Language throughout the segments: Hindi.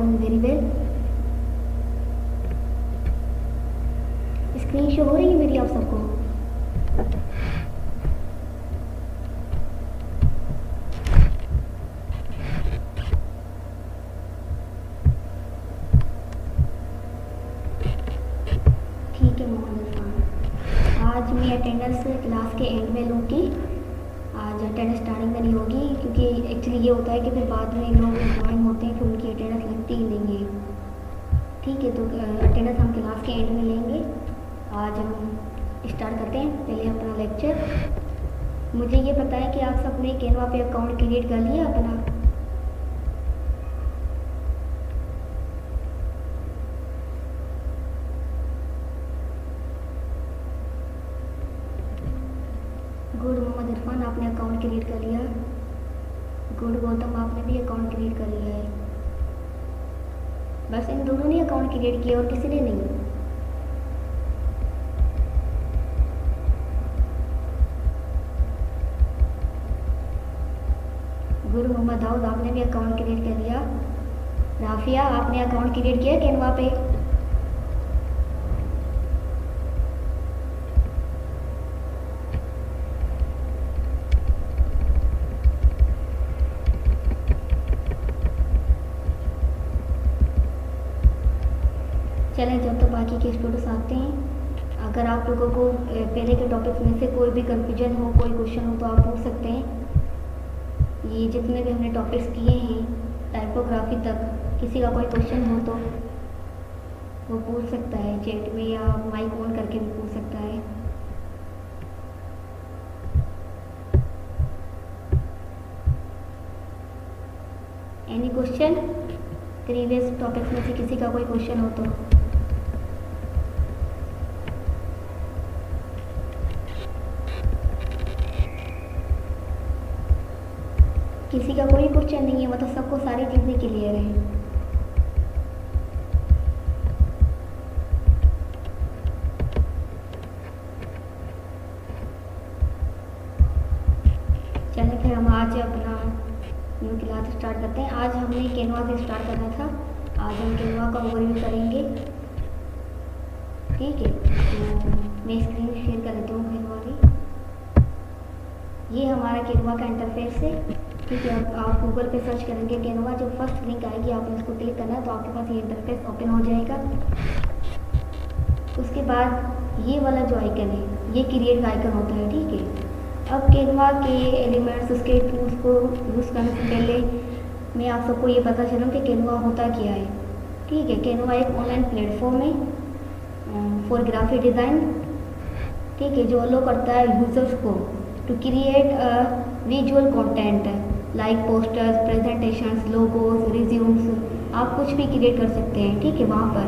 Doing very well. Screen show हो रही है मेरी आप सबको? ठीक है मोहम्मद इरफान, आज मैं अटेंडेंस क्लास के एंड में लूँगी। आज अटेंडेंस स्टार्टिंग में नहीं होगी, क्योंकि एक्चुअली ये होता है कि फिर बाद में लोग ज्वाइन होते हैं कि उनकी अटेंडेंस लगती ही नहीं है। ठीक है, तो अटेंडेंस हम क्लास के एंड में लेंगे। आज हम स्टार्ट करते हैं पहले अपना लेक्चर। मुझे ये पता है कि आप सबने कैनवा पे अकाउंट क्रिएट कर लिया अपना। गुड मोहम्मद इरफान, आपने अकाउंट क्रिएट कर लिया। गुड गौतम, आपने भी अकाउंट क्रिएट कर लिया है। बस इन दोनों ने अकाउंट क्रिएट किया और किसी ने नहीं। गुड मोहम्मद दाऊद, आपने भी अकाउंट क्रिएट कर लिया। राफिया, आपने अकाउंट क्रिएट किया कैनवा पे? चलें, जब तो बाकी के स्टूडेंट्स आते हैं, अगर आप लोगों को पहले के टॉपिक्स में से कोई भी कंफ्यूजन हो, कोई क्वेश्चन हो, तो आप पूछ सकते हैं। ये जितने भी हमने टॉपिक्स किए हैं टाइपोग्राफी तक, किसी का कोई क्वेश्चन हो तो वो पूछ सकता है चैट में, या माइक ऑन करके भी पूछ सकता है। एनी क्वेश्चन प्रीवियस टॉपिक्स में से किसी का कोई क्वेश्चन हो तो? किसी का कोई क्वेश्चन नहीं है, मतलब सबको सारी चीज़ें क्लियर हैं। चलिए फिर हम आज अपना न्यू क्लास स्टार्ट करते हैं। आज हमने कैनवा से स्टार्ट करना था। आज हम कैनवा का ओवरव्यू करेंगे। ठीक है, तो मैं स्क्रीन शेयर कर देती हूँ कैनवा की। ये हमारा कैनवा का इंटरफेस है। ठीक है, आप गूगल पे सर्च करेंगे कैनवा, जो फर्स्ट लिंक आएगी आपने उसको क्लिक करना है, तो आपके पास ये इंटरफेस ओपन हो जाएगा। उसके बाद ये वाला जो आइकन है, ये क्रिएट का आइकन होता है। ठीक है, अब कैनवा के एलिमेंट्स, उसके टूल्स को यूज़ करने से पहले मैं आप सबको ये पता चलूँ कि कैनवा होता क्या है। ठीक है, कैनवा एक ऑनलाइन प्लेटफॉर्म है फॉर ग्राफिक डिज़ाइन। ठीक है, जो अलो करता है यूज़र्स को to create visual content like posters, presentations, logos, resumes. आप कुछ भी क्रिएट कर सकते हैं। ठीक है, वहाँ पर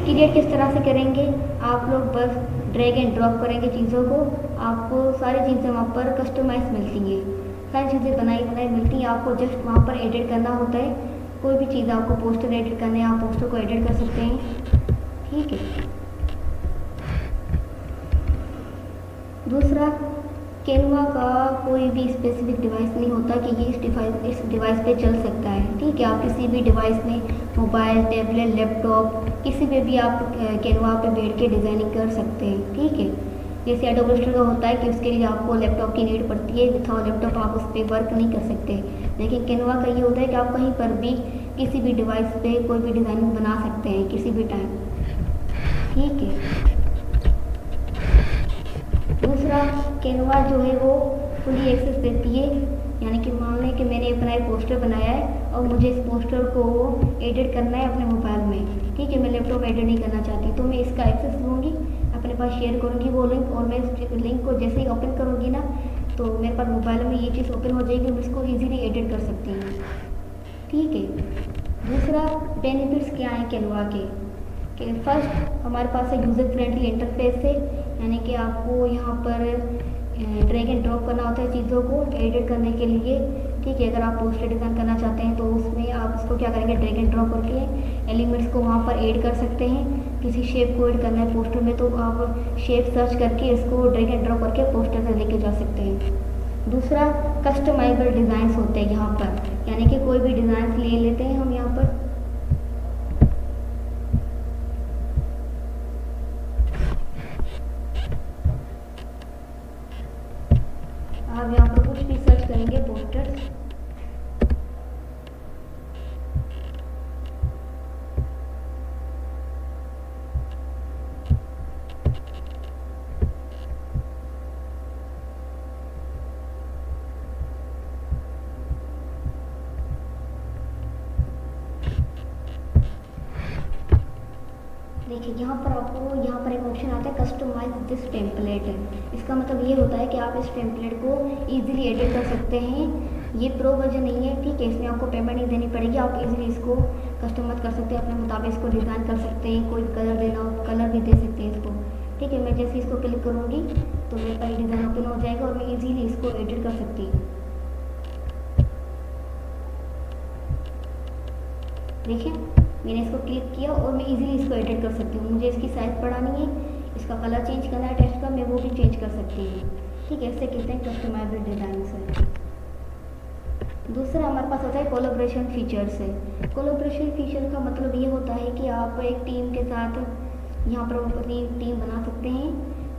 क्रिएट किस तरह से करेंगे, आप लोग बस ड्रैग एंड ड्रॉप करेंगे चीज़ों को, आपको सारी चीज़ें वहाँ पर कस्टमाइज मिलती हैं, सारी चीज़ें बनाई बनाई मिलती हैं। आपको जस्ट वहाँ पर एडिट करना होता है। कोई भी चीज़ आपको पोस्टर एडिट करना है, आप पोस्टर को एडिट कर सकते हैं। ठीक है, दूसरा, कैनवा का कोई भी स्पेसिफिक डिवाइस नहीं होता कि ये इस डिवाइस पे चल सकता है। ठीक है, आप किसी भी डिवाइस में, मोबाइल, टैबलेट, लैपटॉप, किसी पे भी आप कैनवा पे बैठ के डिज़ाइनिंग कर सकते हैं। ठीक है, जैसे एडोब इलस्ट्रेटर का होता है कि उसके लिए आपको लैपटॉप की नीड पड़ती है, विथआउट लैपटॉप आप उस पर वर्क नहीं कर सकते। लेकिन कैनवा का ये होता है कि आप कहीं पर भी किसी भी डिवाइस पे कोई भी डिज़ाइनिंग बना सकते हैं किसी भी टाइम। ठीक है, दूसरा, कैनवा जो है वो फुली एक्सेस देती है। यानी कि मान लें कि मैंने अपना एक पोस्टर बनाया है और मुझे इस पोस्टर को एडिट करना है अपने मोबाइल में। ठीक है, मैं लैपटॉप एडिट नहीं करना चाहती, तो मैं इसका एक्सेस लूँगी, अपने पास शेयर करूँगी वो लिंक, और मैं इस लिंक को जैसे ही ओपन करूँगी ना, तो मेरे पास मोबाइल में ये चीज़ ओपन हो जाएगी, मैं इसको ईजीली एडिट कर सकती हूँ। ठीक है, दूसरा, बेनिफिट्स क्या हैं कैनवा के? कि फर्स्ट, हमारे पास एक यूज़र फ्रेंडली इंटरफेस है, यानी कि आपको यहाँ पर ड्रैग एंड ड्रॉप करना होता है चीज़ों को एडिट करने के लिए। ठीक है, अगर आप पोस्टर डिज़ाइन करना चाहते हैं तो उसमें आप उसको क्या करेंगे, ड्रैग एंड ड्रॉप करके एलिमेंट्स को वहाँ पर ऐड कर सकते हैं। किसी शेप को ऐड करना है पोस्टर में, तो आप शेप सर्च करके इसको ड्रैग एंड ड्रॉप करके पोस्टर से लेके जा सकते हैं। दूसरा, कस्टमाइजेबल डिज़ाइंस होते हैं यहाँ पर, यानी कि कोई भी डिज़ाइन ले लेते हैं हम यहाँ पर, आप यहाँ पर कुछ भी सर्च करेंगे पोस्टर्स, देखिए यहाँ पर आपको यहाँ पर एक ऑप्शन आता है कस्टमाइज दिस टेम्पलेट। इसका मतलब ये होता है कि आप इस टेम्पलेट को इजीली एडिट कर सकते हैं। ये प्रो वर्जन नहीं है, ठीक है, इसमें आपको पेमेंट नहीं देनी पड़ेगी। आप इजीली इसको कस्टमाइज कर सकते हैं, अपने मुताबिक इसको डिज़ाइन कर सकते हैं। कोई कलर देना हो कलर भी दे सकते हैं इसको, ठीक है। मैं जैसे इसको क्लिक करूँगी तो मेरे पास डिज़ाइन ओपन हो जाएगा और मैं ईजीली इसको एडिट कर सकती हूँ। देखिए मैंने इसको क्लिक किया और मैं इजीली इसको एडिट कर सकती हूँ। मुझे इसकी साइज़ बढ़ानी है, इसका कलर चेंज करना है टेक्स्ट का, मैं वो भी चेंज कर सकती हूँ, ठीक है। ऐसे कहते हैं कस्टमाइज्ड डिज़ाइन से। दूसरा हमारे पास होता है कोलैबोरेशन फीचर्स है। कोलैबोरेशन फीचर का मतलब ये होता है कि आप एक टीम के साथ यहाँ पर अपनी टीम बना सकते हैं।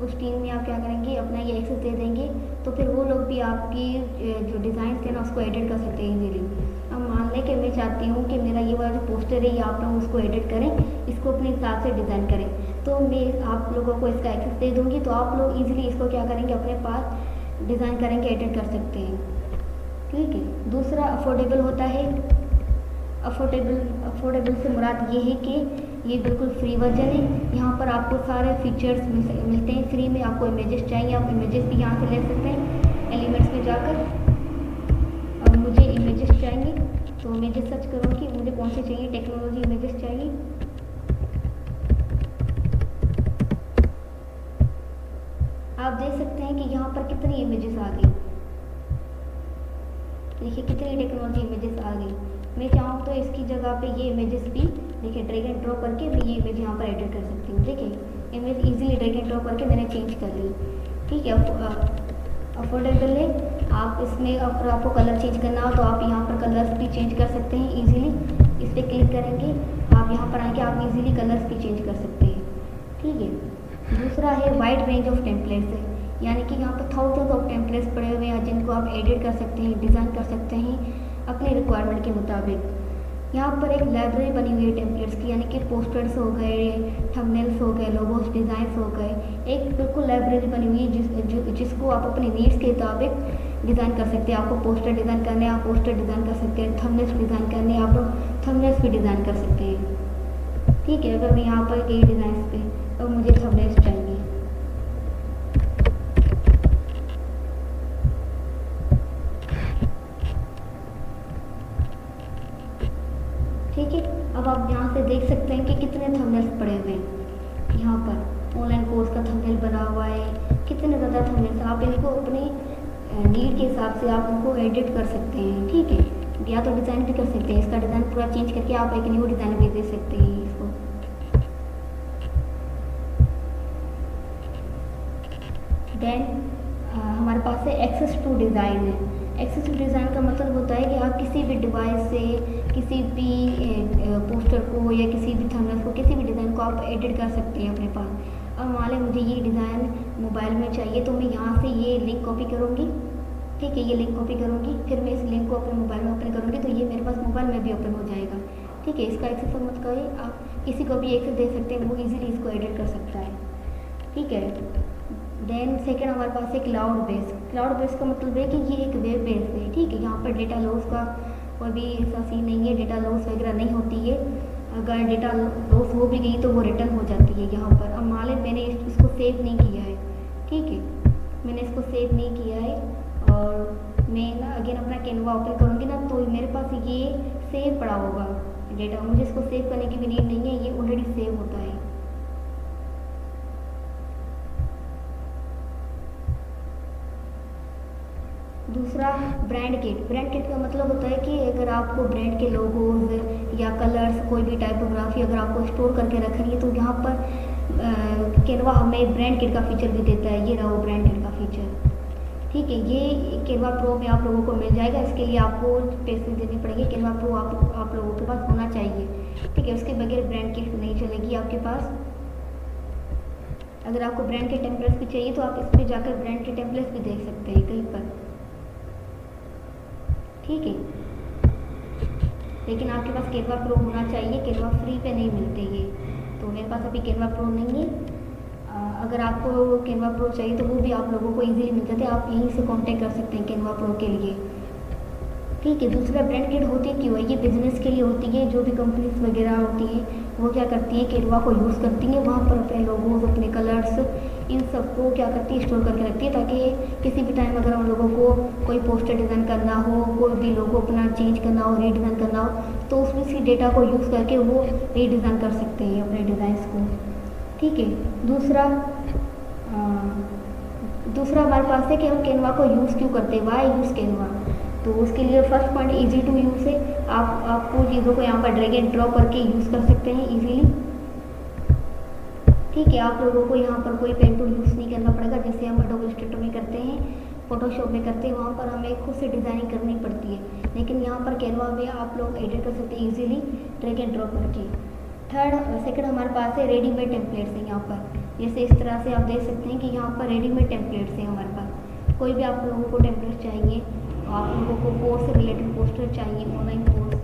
उस टीम में आप क्या करेंगे, अपना ये एक्सेस दे देंगे तो फिर वो लोग भी आपकी जो डिज़ाइन थे ना उसको एडिट कर सकते हैं इजीली। अब मान लें कि मैं चाहती हूँ कि मेरा ये वाला जो पोस्टर है ये आप लोग उसको एडिट करें, इसको अपने हिसाब से डिज़ाइन करें, तो मैं आप लोगों को इसका एक्सेस दे दूँगी तो आप लोग ईजिली इसको क्या करेंगे, अपने पास डिज़ाइन करेंगे, एडिट कर सकते हैं, ठीक है। दूसरा अफोर्डेबल होता है। अफोर्डेबल से मुराद ये है कि ये बिल्कुल फ्री वर्जन है। यहाँ पर आपको सारे फीचर्स मिलते हैं फ्री में। आपको इमेजेस चाहिए, आप इमेजेस भी यहाँ से ले सकते हैं एलिमेंट्स में जाकर। अब मुझे इमेजेस चाहिए तो इमेजेस सर्च करूँगी, मुझे कौन सी चाहिए, टेक्नोलॉजी इमेजेस चाहिए। आप देख सकते हैं कि यहाँ पर कितनी इमेजेस आ गई। देखिए कितनी टेक्नोलॉजी इमेजेस आ गई। मैं चाहूँ तो इसकी जगह पे ये इमेजेस भी देखिए ड्रैग एंड ड्रॉप करके मैं ये इमेज यहाँ पर एडिट कर सकती हूँ, ठीक है। Image easily drag and drop करके मैंने चेंज कर ली, ठीक है। अफोर्डेबल है। आप इसमें अगर आपको कलर चेंज करना हो तो आप यहाँ पर कलर्स भी चेंज कर सकते हैं इजीली। इस पर क्लिक करेंगे, आप यहाँ पर आके आप इजीली कलर्स भी चेंज कर सकते हैं, ठीक है। दूसरा है वाइड रेंज ऑफ टेम्पलेट्स है, यानी कि यहाँ पर थाउजेंड्स ऑफ टेम्पलेट्स पड़े हुए हैं जिनको आप एडिट कर सकते हैं, डिज़ाइन कर सकते हैं अपने रिक्वायरमेंट के मुताबिक। यहाँ पर एक लाइब्रेरी बनी हुई है टेम्पलेट्स की, यानी कि पोस्टर्स हो गए, थंबनेल्स हो गए, लोगोस डिज़ाइंस हो गए। एक बिल्कुल लाइब्रेरी बनी हुई है जिसको आप अपने नीड्स के मुताबिक डिज़ाइन कर सकते हैं। आपको पोस्टर डिज़ाइन करने हैं, आप पोस्टर डिज़ाइन कर सकते हैं। थंबनेल्स डिज़ाइन करने हैं, आप थंबनेल्स भी डिज़ाइन कर सकते हैं, ठीक है। अगर मैं यहाँ पर कई डिज़ाइन पे तो मुझे थंबनेल्स चाहिए, ठीक है। अब आप यहाँ से देख सकते हैं कि कितने थंबनेल्स पड़े हुए हैं। यहाँ पर ऑनलाइन कोर्स का थंबनेल बना हुआ है, कितने ज़्यादा थंबनेल्स। आप इनको अपने नीड के हिसाब से आप उनको एडिट कर सकते हैं, ठीक है। या तो डिज़ाइन भी कर सकते हैं, इसका डिज़ाइन पूरा चेंज करके आप एक न्यू डिज़ाइन भी दे सकते हैं इसको। देन हमारे पास है एक्सेस टू डिज़ाइन है। एक्सेस टू डिज़ाइन का मतलब होता है कि आप किसी भी डिवाइस से किसी भी पोस्टर को या किसी भी थंबनेल को, किसी भी डिज़ाइन को आप एडिट कर सकते हैं अपने पास। अब मान लें मुझे ये डिज़ाइन मोबाइल में चाहिए तो मैं यहाँ से ये लिंक कॉपी करूँगी, ठीक है। ये लिंक कॉपी करूँगी, फिर मैं इस लिंक को अपने मोबाइल में ओपन करूँगी तो ये मेरे पास मोबाइल में भी ओपन हो जाएगा, ठीक है। इसका एक्सेस मत करें, आप किसी को भी एक्सेस दे सकते हैं, वो इजीली इसको एडिट कर सकता है, ठीक है। देन सेकेंड हमारे पास है क्लाउड बेस। क्लाउड बेस का मतलब है कि ये एक वेब बेस है, ठीक है। यहाँ पर डेटा लॉस का कोई भी ऐसा सीन नहीं है, डेटा लॉस वगैरह नहीं होती है। अगर डेटा लॉस हो भी गई तो वो रिटर्न हो जाती है यहाँ पर। अब मान लें मैंने इसको सेव नहीं किया है, ठीक है, मैंने इसको सेव नहीं किया है और मैं ना अगेन अपना कैनवा ओपन करूँगी ना तो मेरे पास ये सेव पड़ा होगा डेटा। मुझे इसको सेव करने की भी नीड नहीं है, ये ऑलरेडी सेव होता है। दूसरा ब्रांड किट। ब्रांड किट का मतलब होता है कि अगर आपको ब्रांड के लोगोज या कलर्स, कोई भी टाइपोग्राफी अगर आपको स्टोर करके रखनी है तो यहाँ पर कैनवा हमें ब्रांड किट का फीचर भी देता है। ये रहा वो ब्रांड किट का फीचर, ठीक है। ये कैनवा प्रो में आप लोगों को मिल जाएगा। इसके लिए आपको पैसे देने पड़ेंगे। कैनवा प्रो आप लोगों के पास होना चाहिए, ठीक है। उसके बगैर ब्रांड किट नहीं चलेगी आपके पास। अगर आपको ब्रांड के टेम्पलेट्स भी चाहिए तो आप इस पर जाकर ब्रांड के टेम्पलेट्स भी देख सकते हैं कहीं पर, ठीक है। लेकिन आपके पास कैनवा प्रो होना चाहिए, कैनवा फ्री पे नहीं मिलते ये, तो मेरे पास अभी कैनवा प्रो नहीं है। अगर आपको कैनवा प्रो चाहिए तो वो भी आप लोगों को इजीली मिल जाते हैं, आप यहीं से कांटेक्ट कर सकते हैं कैनवा प्रो के लिए, ठीक है। दूसरा ब्रांड किट होती क्यों है, ये बिजनेस के लिए होती है। जो भी कंपनीज वगैरह होती हैं वो क्या करती है, कैनवा को यूज़ करती हैं, वहाँ पर अपने लोगोज, अपने कलर्स, इन सबको क्या करती है, स्टोर करके रखती है, ताकि किसी भी टाइम अगर उन लोगों को कोई पोस्टर डिज़ाइन करना हो, कोई भी लोगो अपना चेंज करना हो, रीडिज़ाइन करना हो, तो उसमें से डेटा को यूज़ करके वो रीडिज़ाइन कर सकते हैं अपने डिज़ाइंस को, ठीक है। दूसरा हमारे पास है कि हम कैनवा को यूज़ क्यों करते हैं, वाई यूज़ कैनवा। तो उसके लिए first point easy to use है, आपको चीज़ों को यहाँ पर ड्रैग एंड ड्रॉप करके यूज़ कर सकते हैं इजीली, ठीक है। आप लोगों को यहाँ पर कोई पेन टूल यूज़ नहीं करना पड़ेगा, जैसे हम एडोब इलस्ट्रेटर में करते हैं, फोटोशॉप में करते हैं, वहाँ पर हमें खुद से डिज़ाइनिंग करनी पड़ती है। लेकिन यहाँ पर कैनवा में आप लोग एडिट कर सकते हैं इजीली ड्रैग एंड ड्रॉप करके। सेकंड हमारे पास है रेडीमेड टेम्पलेट्स हैं यहाँ पर, जैसे इस तरह से आप देख सकते हैं कि यहाँ पर रेडीमेड टेम्पलेट्स हैं हमारे पास। कोई भी आप लोगों को टेम्पलेट चाहिए, आप लोगों को कोर्स से रिलेटेड पोस्टर चाहिए, ऑनलाइन कोर्स,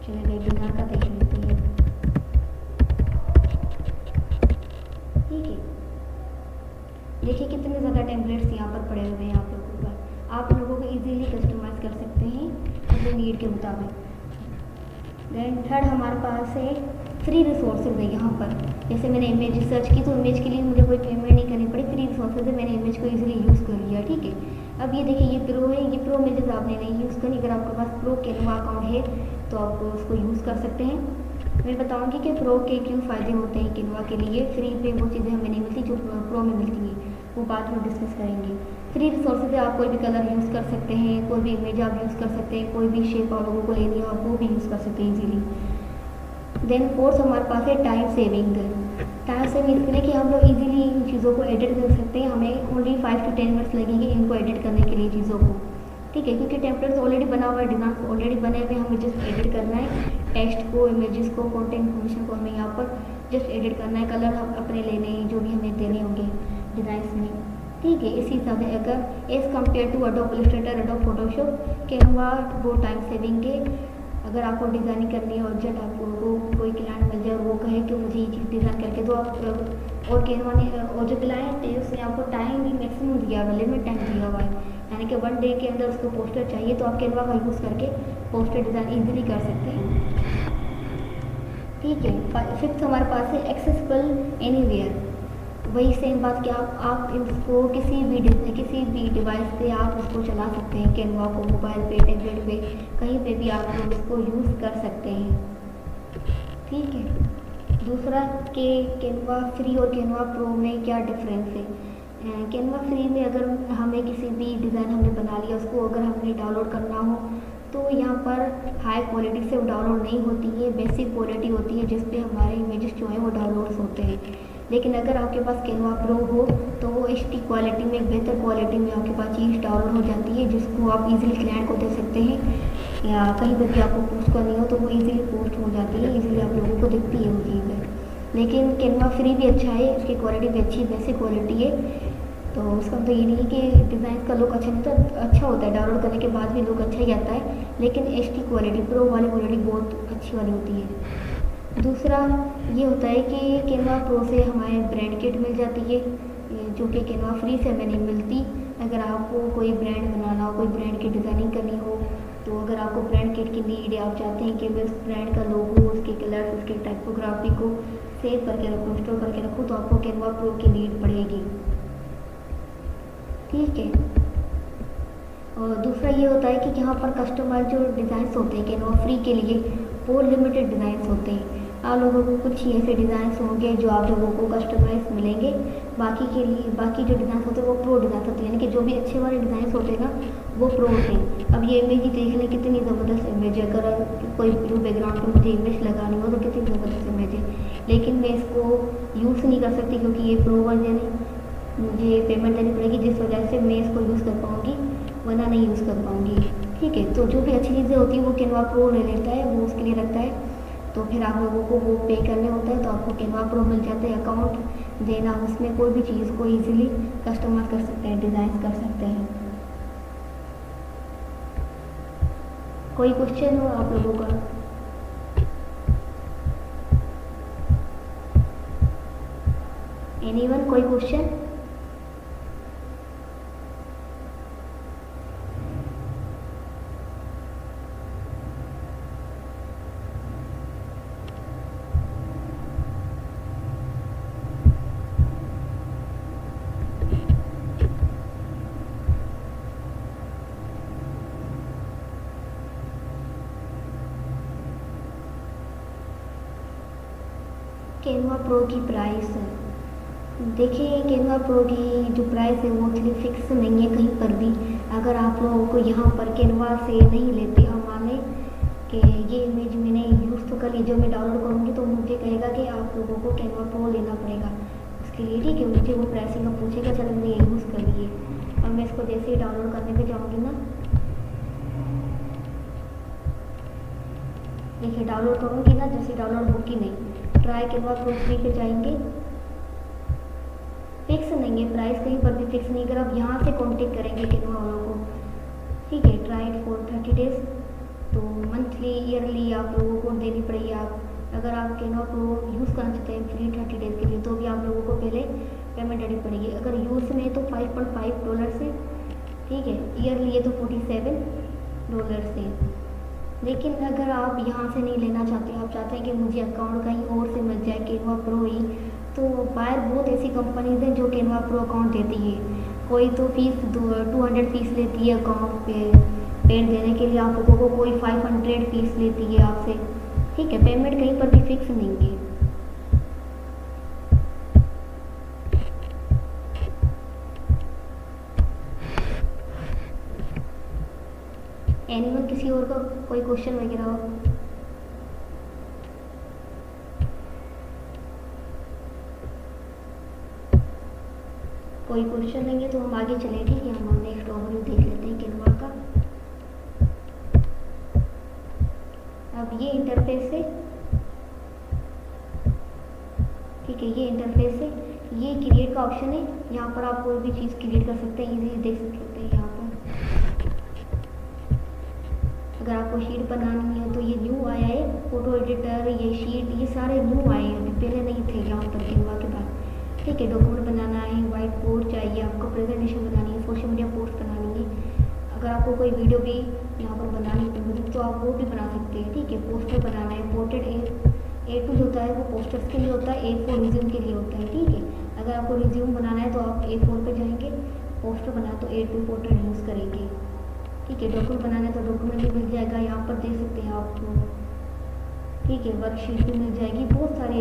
चलिए वेबिनार का देख लेते हैं, ठीक है। देखिए कितने ज़्यादा टेम्पलेट्स यहाँ पर पड़े हुए हैं आप लोगों पर, आप लोगों को इजीली कस्टमाइज़ कर सकते हैं अपने नीड के मुताबिक। देन थर्ड हमारे पास है फ्री रिसोर्सेज है यहाँ पर, जैसे मैंने इमेज सर्च की तो इमेज के लिए मुझे कोई पेमेंट नहीं करनी पड़ी, फ्री रिसोर्सेज है, मैंने इमेज को इजीली यूज़ कर लिया, ठीक है। अब ये देखिए ये प्रो है, ये प्रो इमेजेस आपने नहीं यूज़ करनी, अगर आपके पास प्रो कैनवा अकाउंट है तो आप उसको यूज़ कर सकते हैं। मैं बताऊँगी कि प्रो के क्यों फ़ायदे होते हैं कैनवा के लिए, फ्री पे वो चीज़ें हमें नहीं मिलती जो प्रो में मिलती हैं, वो बाद में डिस्कस करेंगे। फ्री रिसोर्सेज से आप कोई भी कलर यूज़ कर सकते हैं, कोई भी इमेज आप यूज़ कर सकते हैं, कोई भी शेप आप लोगों को लेनी हो आप वो भी यूज़ कर सकते हैं ईजीली। देन फोर्थ हमारे पास है टाइम सेविंग। टाइम सेविंग इसके लिए कि हम लोग इजीली इन चीज़ों को एडिट कर सकते हैं, हमें ओनली 5 to 10 मिनट्स लगेंगे इनको एडिट करने के लिए चीज़ों को, ठीक है। क्योंकि टेम्पलेट्स ऑलरेडी बना हुआ है, डिज़ाइन ऑलरेडी बने हुए, हमें जस्ट एडिट करना है, टेक्स्ट को, इमेजेस को, कॉन्टेंट इन्फॉर्मेशन को हमें यहाँ पर जस्ट एडिट करना है, कलर हम अपने लेने हैं जो भी हमें देने होंगे डिज़ाइंस में, ठीक है। इसी हिसाब से अगर as compare to Adobe Illustrator, Adobe Photoshop, Canva वो टाइम सेविंग है। अगर आपको डिज़ाइनिंग करनी है और जब आपको कोई क्लाइंट मिल जाए और वो कहे कि मुझे ये चीज़ डिज़ाइन करके दो, आप और कैनवा ने और जो क्लाइंट है उसने आपको टाइम भी मैक्सिमम दिया हुआ है, लिमिट टाइम दिया हुआ है, यानी कि 1 डे के अंदर उसको पोस्टर चाहिए तो आप कैनवा का यूज़ करके पोस्टर डिज़ाइन ईजिली कर सकते हैं, ठीक है। फिफ्थ हमारे पास है एक्सेसिबल एनीवेयर। वही सेम बात कि आप इसको किसी भी डिवाइस पे आप उसको चला सकते हैं, कैनवा को मोबाइल पे, टैबलेट पे, कहीं पे भी आप लोग उसको यूज़ कर सकते हैं, ठीक है। दूसरा कि कैनवा फ्री और कैनवा प्रो में क्या डिफरेंस है। कैनवा फ्री में अगर हमें किसी भी डिज़ाइन हमने बना लिया, उसको अगर हमें डाउनलोड करना हो तो यहाँ पर हाई क्वालिटी से वो डाउनलोड नहीं होती है, बेसिक क्वालिटी होती है जिस पे हमारे इमेजेस जो हैं वो डाउनलोड्स होते हैं। लेकिन अगर आपके पास कैनवा प्रो हो तो वो HD क्वालिटी में, बेहतर क्वालिटी में आपके पास चीज़ डाउनलोड हो जाती है, जिसको आप इजीली क्लाइंट को दे सकते हैं, या कहीं पर भी आपको पोस्ट करनी हो तो वो इजीली पोस्ट हो जाती है, इजीली आप लोगों को दिखती है वो चीज़। लेकिन कैनवा फ्री भी अच्छा है, उसकी क्वालिटी भी अच्छी बेसिक क्वालिटी है, तो उसका तो ये नहीं है कि डिज़ाइन का लुक अच्छा नहीं होता, अच्छा होता है, डाउनलोड करने के बाद भी लुक अच्छा ही आता है, लेकिन HD क्वालिटी, प्रो वाली क्वालिटी बहुत अच्छी वाली होती है। दूसरा ये होता है कि कैनवा प्रो से हमें ब्रांड किट मिल जाती है, जो कि कैनवा फ्री से हमें नहीं मिलती। अगर आपको कोई ब्रांड बनाना हो, कोई ब्रांड की डिज़ाइनिंग करनी हो, तो अगर आपको ब्रांड किट की नीड है, आप चाहते हैं कि मैं उस ब्रांड का लोगो, उसके कलर्स, उसके टाइपोग्राफी को सेव करके रखूँ, स्टोर करके रखूँ, तो आपको कैनवा प्रो की नीड पड़ेगी, ठीक है। और दूसरा ये होता है कि यहाँ पर कस्टमाइज जो डिज़ाइंस होते हैं कैनवा फ्री के लिए, वो लिमिटेड डिज़ाइंस होते हैं। आप लोगों को कुछ ही ऐसे डिज़ाइंस होंगे जो आप लोगों को कस्टमाइज मिलेंगे, बाकी जो डिज़ाइंस होते हैं वो प्रो डिज़ाइंस होते हैं, यानी कि जो भी अच्छे वाले डिज़ाइंस होते हैं ना वो प्रो होते हैं। अब ये इमेज ही देख लें, कितनी ज़बरदस्त इमेज है, अगर कोई ब्लू बैकग्राउंड पर मुझे इमेज लगानी हो तो कितनी ज़बरदस्त इमेज है, लेकिन मैं इसको यूज़ नहीं कर सकती क्योंकि ये प्रो वर्जन है, मुझे पेमेंट देनी पड़ेगी, जिस वजह से मैं इसको यूज़ कर पाऊँगी, वरना नहीं यूज़ कर पाऊँगी, ठीक है। तो जो भी अच्छी चीज़ें होती हैं वो कैनवा प्रो ले लेता है, वो उसके लिए रखता है। तो फिर आप लोगों को वो पे करने होता है, तो आपको कैनवा प्रो मिल जाता है अकाउंट देना, उसमें कोई भी चीज़ को ईजिली कस्टमाइज कर सकते हैं, डिज़ाइन कर सकते हैं। कोई क्वेश्चन हो आप लोगों का? एनीवन, कोई क्वेश्चन? कैनवा प्रो की प्राइस देखिए, कैनवा प्रो की जो प्राइस है वो एक्चुअली फिक्स नहीं है कहीं पर भी। अगर आप लोगों को यहाँ पर कैनवा से नहीं लेते, हम मान लें कि ये इमेज मैंने यूज़ तो कर ली, जो मैं डाउनलोड करूँगी तो मुझे कहेगा कि आप लोगों को कैनवा प्रो लेना पड़ेगा उसके लिए, ठीक है। मुझे वो प्राइसिंग का पूछेगा, चलो मैंने ये यूज़ कर लिए, और मैं इसको जैसे ही डाउनलोड करने पर जाऊँगी ना, देखिए डाउनलोड करूँगी ना, जैसे डाउनलोड होगी नहीं, ट्राई कैनवा प्रो 3 पे जाएंगे, फिक्स नहीं है प्राइस, कहीं पर भी फिक्स नहीं। अगर आप यहाँ से कांटेक्ट करेंगे कैनवा वालों को, ठीक है, ट्राई इट फॉर 30 डेज, तो मंथली ईयरली आप लोगों को देनी पड़ेगी। आप अगर आप कैनवा प्रो यूज़ करना चाहते हैं फ्री 30 डेज के लिए, तो भी आप लोगों को पहले पेमेंट देनी पड़ेगी। अगर यूज़ में तो $5.5 से, ठीक है, ईयरली है तो $47 से। लेकिन अगर आप यहाँ से नहीं लेना चाहते, आप चाहते हैं कि मुझे अकाउंट कहीं और से मिल जाए कैनवा प्रो ही, तो बाहर बहुत ऐसी कंपनीज हैं जो कैनवा प्रो अकाउंट देती है। कोई तो फीस 200 फीस लेती है अकाउंट पे पेड देने के लिए आप लोगों को, कोई 500 फीस लेती है आपसे, ठीक है। पेमेंट कहीं पर भी फिक्स नहीं है। एनीवन, किसी और का कोई क्वेश्चन वगैरह हो? कोई क्वेश्चन नहीं है तो हम आगे चले, ठीक है। हम नेक्स्ट ओवरव्यू देख लेते हैं कैनवा का। अब ये इंटरफेस है, ठीक है, ये इंटरफेस है, ये क्रिएट का ऑप्शन है, यहाँ पर आप कोई भी चीज़ क्रिएट कर सकते हैं, इजीली देख सकते हैं यहाँ पर। अगर आपको शीट बनानी है तो ये न्यू आया है, फोटो एडिटर, ये शीट, ये सारे न्यू आए हैं, अभी पहले नहीं थे यहाँ पर कैनवा के बाद, ठीक है। डॉक्यूमेंट बनाना है, वाइट बोर्ड चाहिए आपको, प्रेजेंटेशन बनानी है, सोशल मीडिया पोस्ट बनानी है, अगर आपको कोई वीडियो भी यहाँ पर बनानी है तो आप वो भी बना सकते हैं, ठीक है। पोस्टर बनाना है, पोर्ट्रेट A2 जो होता है वो पोस्टर्स के लिए होता है, A4 रिज्यूम के लिए होता है, ठीक है। अगर आपको रिज्यूम बनाना है तो आप A4 पे जाएंगे, पोस्टर बनाए तो A2 पोर्ट्रेट यूज़ करेंगे, ठीक है। डॉक्यूमेंट बनाना है तो डॉक्यूमेंट भी मिल जाएगा, यहाँ पर देख सकते हैं आपको, ठीक है। वर्कशीट भी मिल जाएगी, बहुत सारे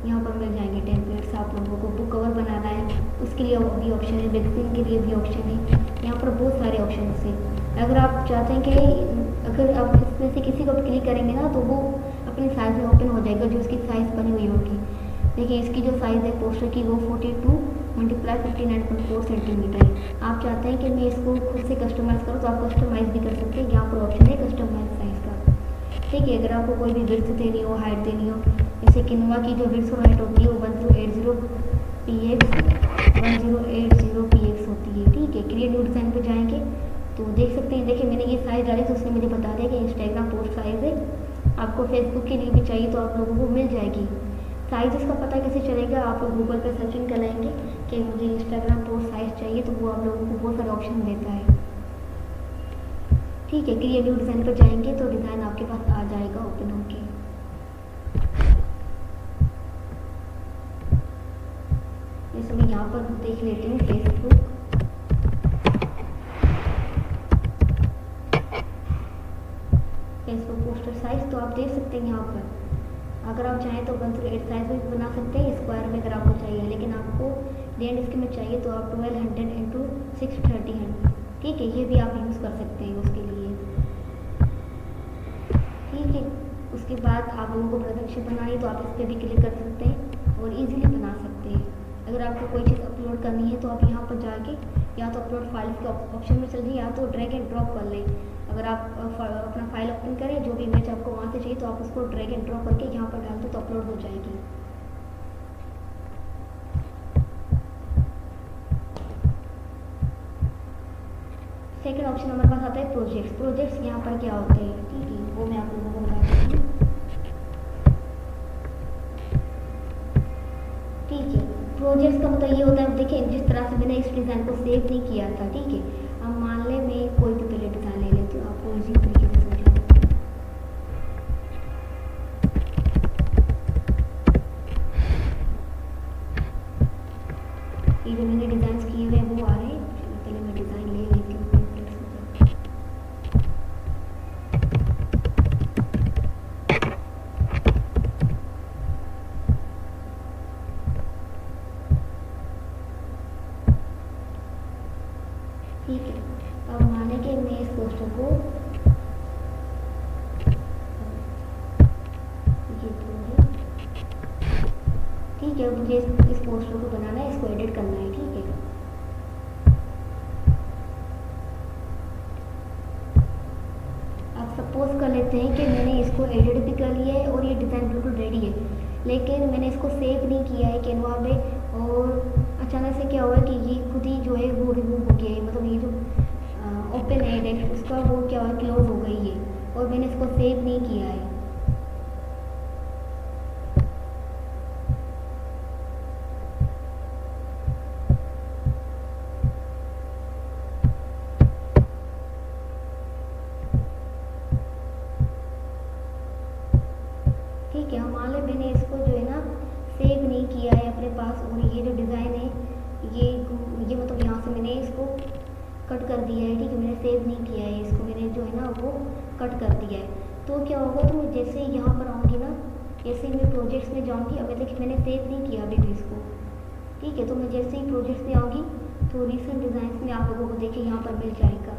यहाँ पर मिल जाएंगे टेम्पलेट्स। आप लोगों को बुक कवर बनाना है उसके लिए भी ऑप्शन है, वैक्सीन के लिए भी ऑप्शन है, यहाँ पर बहुत सारे ऑप्शन है। अगर आप चाहते हैं कि अगर आप इसमें से किसी को क्लिक करेंगे ना तो वो अपनी साइज़ में ओपन हो जाएगा, जो उसकी साइज़ बनी हुई होगी। देखिए इसकी जो साइज़ है पोस्टर की वो 42 × 59.4 सेंटीमीटर है। आप चाहते हैं कि मैं इसको खुद से कस्टमाइज़ करूँ तो आप कस्टमाइज़ भी कर सकते हैं, यहाँ पर ऑप्शन है कस्टमाइज साइज़ का, ठीक है। अगर आपको कोई भी विड्थ देनी हो, हाइट देनी हो, जैसे कैनवा की जो विड्थ और हाइट होती है वो 1080px 1080px होती है, ठीक है। क्रिएट न्यू डिज़ाइन पे जाएंगे तो देख सकते हैं, देखिए मैंने ये साइज़ डाली तो उसने मुझे बता दिया कि इंस्टाग्राम पोस्ट साइज़ है, आपको फेसबुक के लिए भी चाहिए तो आप लोगों को मिल जाएगी। साइज़ का पता कैसे चलेगा, आप लोग गूगल पे सर्चिंग कराएंगे कि मुझे इंस्टाग्राम पोस्ट साइज़ चाहिए तो वो आप लोगों को बहुत सारे ऑप्शन देता है, ठीक है। क्रिएट न्यू डिज़ाइन पर जाएंगे तो डिज़ाइन आपके पास आ जाएगा ओपन होके। जैसे मैं यहाँ पर देख लेती हूँ फेसबुक, पोस्टर साइज तो आप देख सकते हैं यहाँ पर। अगर आप चाहें तो 1/8 साइज में बना सकते हैं, स्क्वायर में अगर आपको चाहिए, लेकिन आपको लैंड इसके में चाहिए तो आप 1200 × 630 है, ठीक है। ये भी आप यूज़ कर सकते हैं उसके लिए, ठीक है। उसके बाद आप लोगों को प्रेजेंटेशन बनानी तो आप इस पर भी क्लिक कर सकते हैं और इजीली बना सकते हैं। अगर आपको कोई चीज़ अपलोड करनी है तो आप यहाँ पर जाके या तो अपलोड फाइल के ऑप्शन में चल जाइए, या तो ड्रैग एंड ड्रॉप कर लें। अगर आप अपना फाइल ओपन करें, जो भी इमेज आपको वहाँ से चाहिए तो आप उसको ड्रैग एंड ड्रॉप करके यहाँ पर डाल दो तो अपलोड हो जाएगी। सेकंड ऑप्शन हमारे पास आता है प्रोजेक्ट्स। प्रोजेक्ट्स यहाँ पर क्या होते हैं, ठीक है, वो मैं आप लोगों को बता देती हूँ। ठीक है, प्रोजेक्ट्स का मतलब ये होता है, देखिए जिस तरह से मैंने इस डिज़ाइन को सेव नहीं किया था, ठीक है, अब मान लें मैं कोई भी पहले डिज़ाइन ले लेती हूँ, आपको इजी तरीके से समझा दूँ। ये जो मैंने डिज़ाइन किए हुए हैं वो आ रहे हैं, पहले मैं डिज़ाइन ले लेती हूँ। ठीक है, अब माने कि मैं इस पोस्टर को ठीक है, मुझे इस पोस्टर को बनाना है, इसको एडिट करना है, ठीक है। आप सपोज कर लेते हैं कि मैंने इसको एडिट भी कर लिया है और ये डिज़ाइन बिल्कुल रेडी है, लेकिन मैंने इसको सेव नहीं किया है कैनवा में, और अचानक से क्या हुआ कि ये खुद ही जो है वो रिमूव हो गया है, मतलब ये जो ओपन है टेक्स्ट उसका वो क्या हुआ, क्लोज हो गई है, और मैंने इसको सेव नहीं किया है। ठीक है, मान लें मैंने इसको जो है ना सेव नहीं किया है अपने पास, और ये जो डिज़ाइन है ये मतलब यहाँ से मैंने इसको कट कर दिया है, ठीक है, मैंने सेव नहीं किया है इसको, मैंने जो है ना वो कट कर दिया है। तो क्या होगा, तो मैं जैसे ही यहाँ पर आऊँगी ना, जैसे ही मैं प्रोजेक्ट्स में जाऊँगी, अभी देखिए मैंने सेव नहीं किया अभी भी इसको, ठीक है, तो मैं जैसे ही प्रोजेक्ट्स में आऊँगी तो रिसेंट डिज़ाइंस में आप लोगों को देखिए यहाँ पर मिल जाएगा,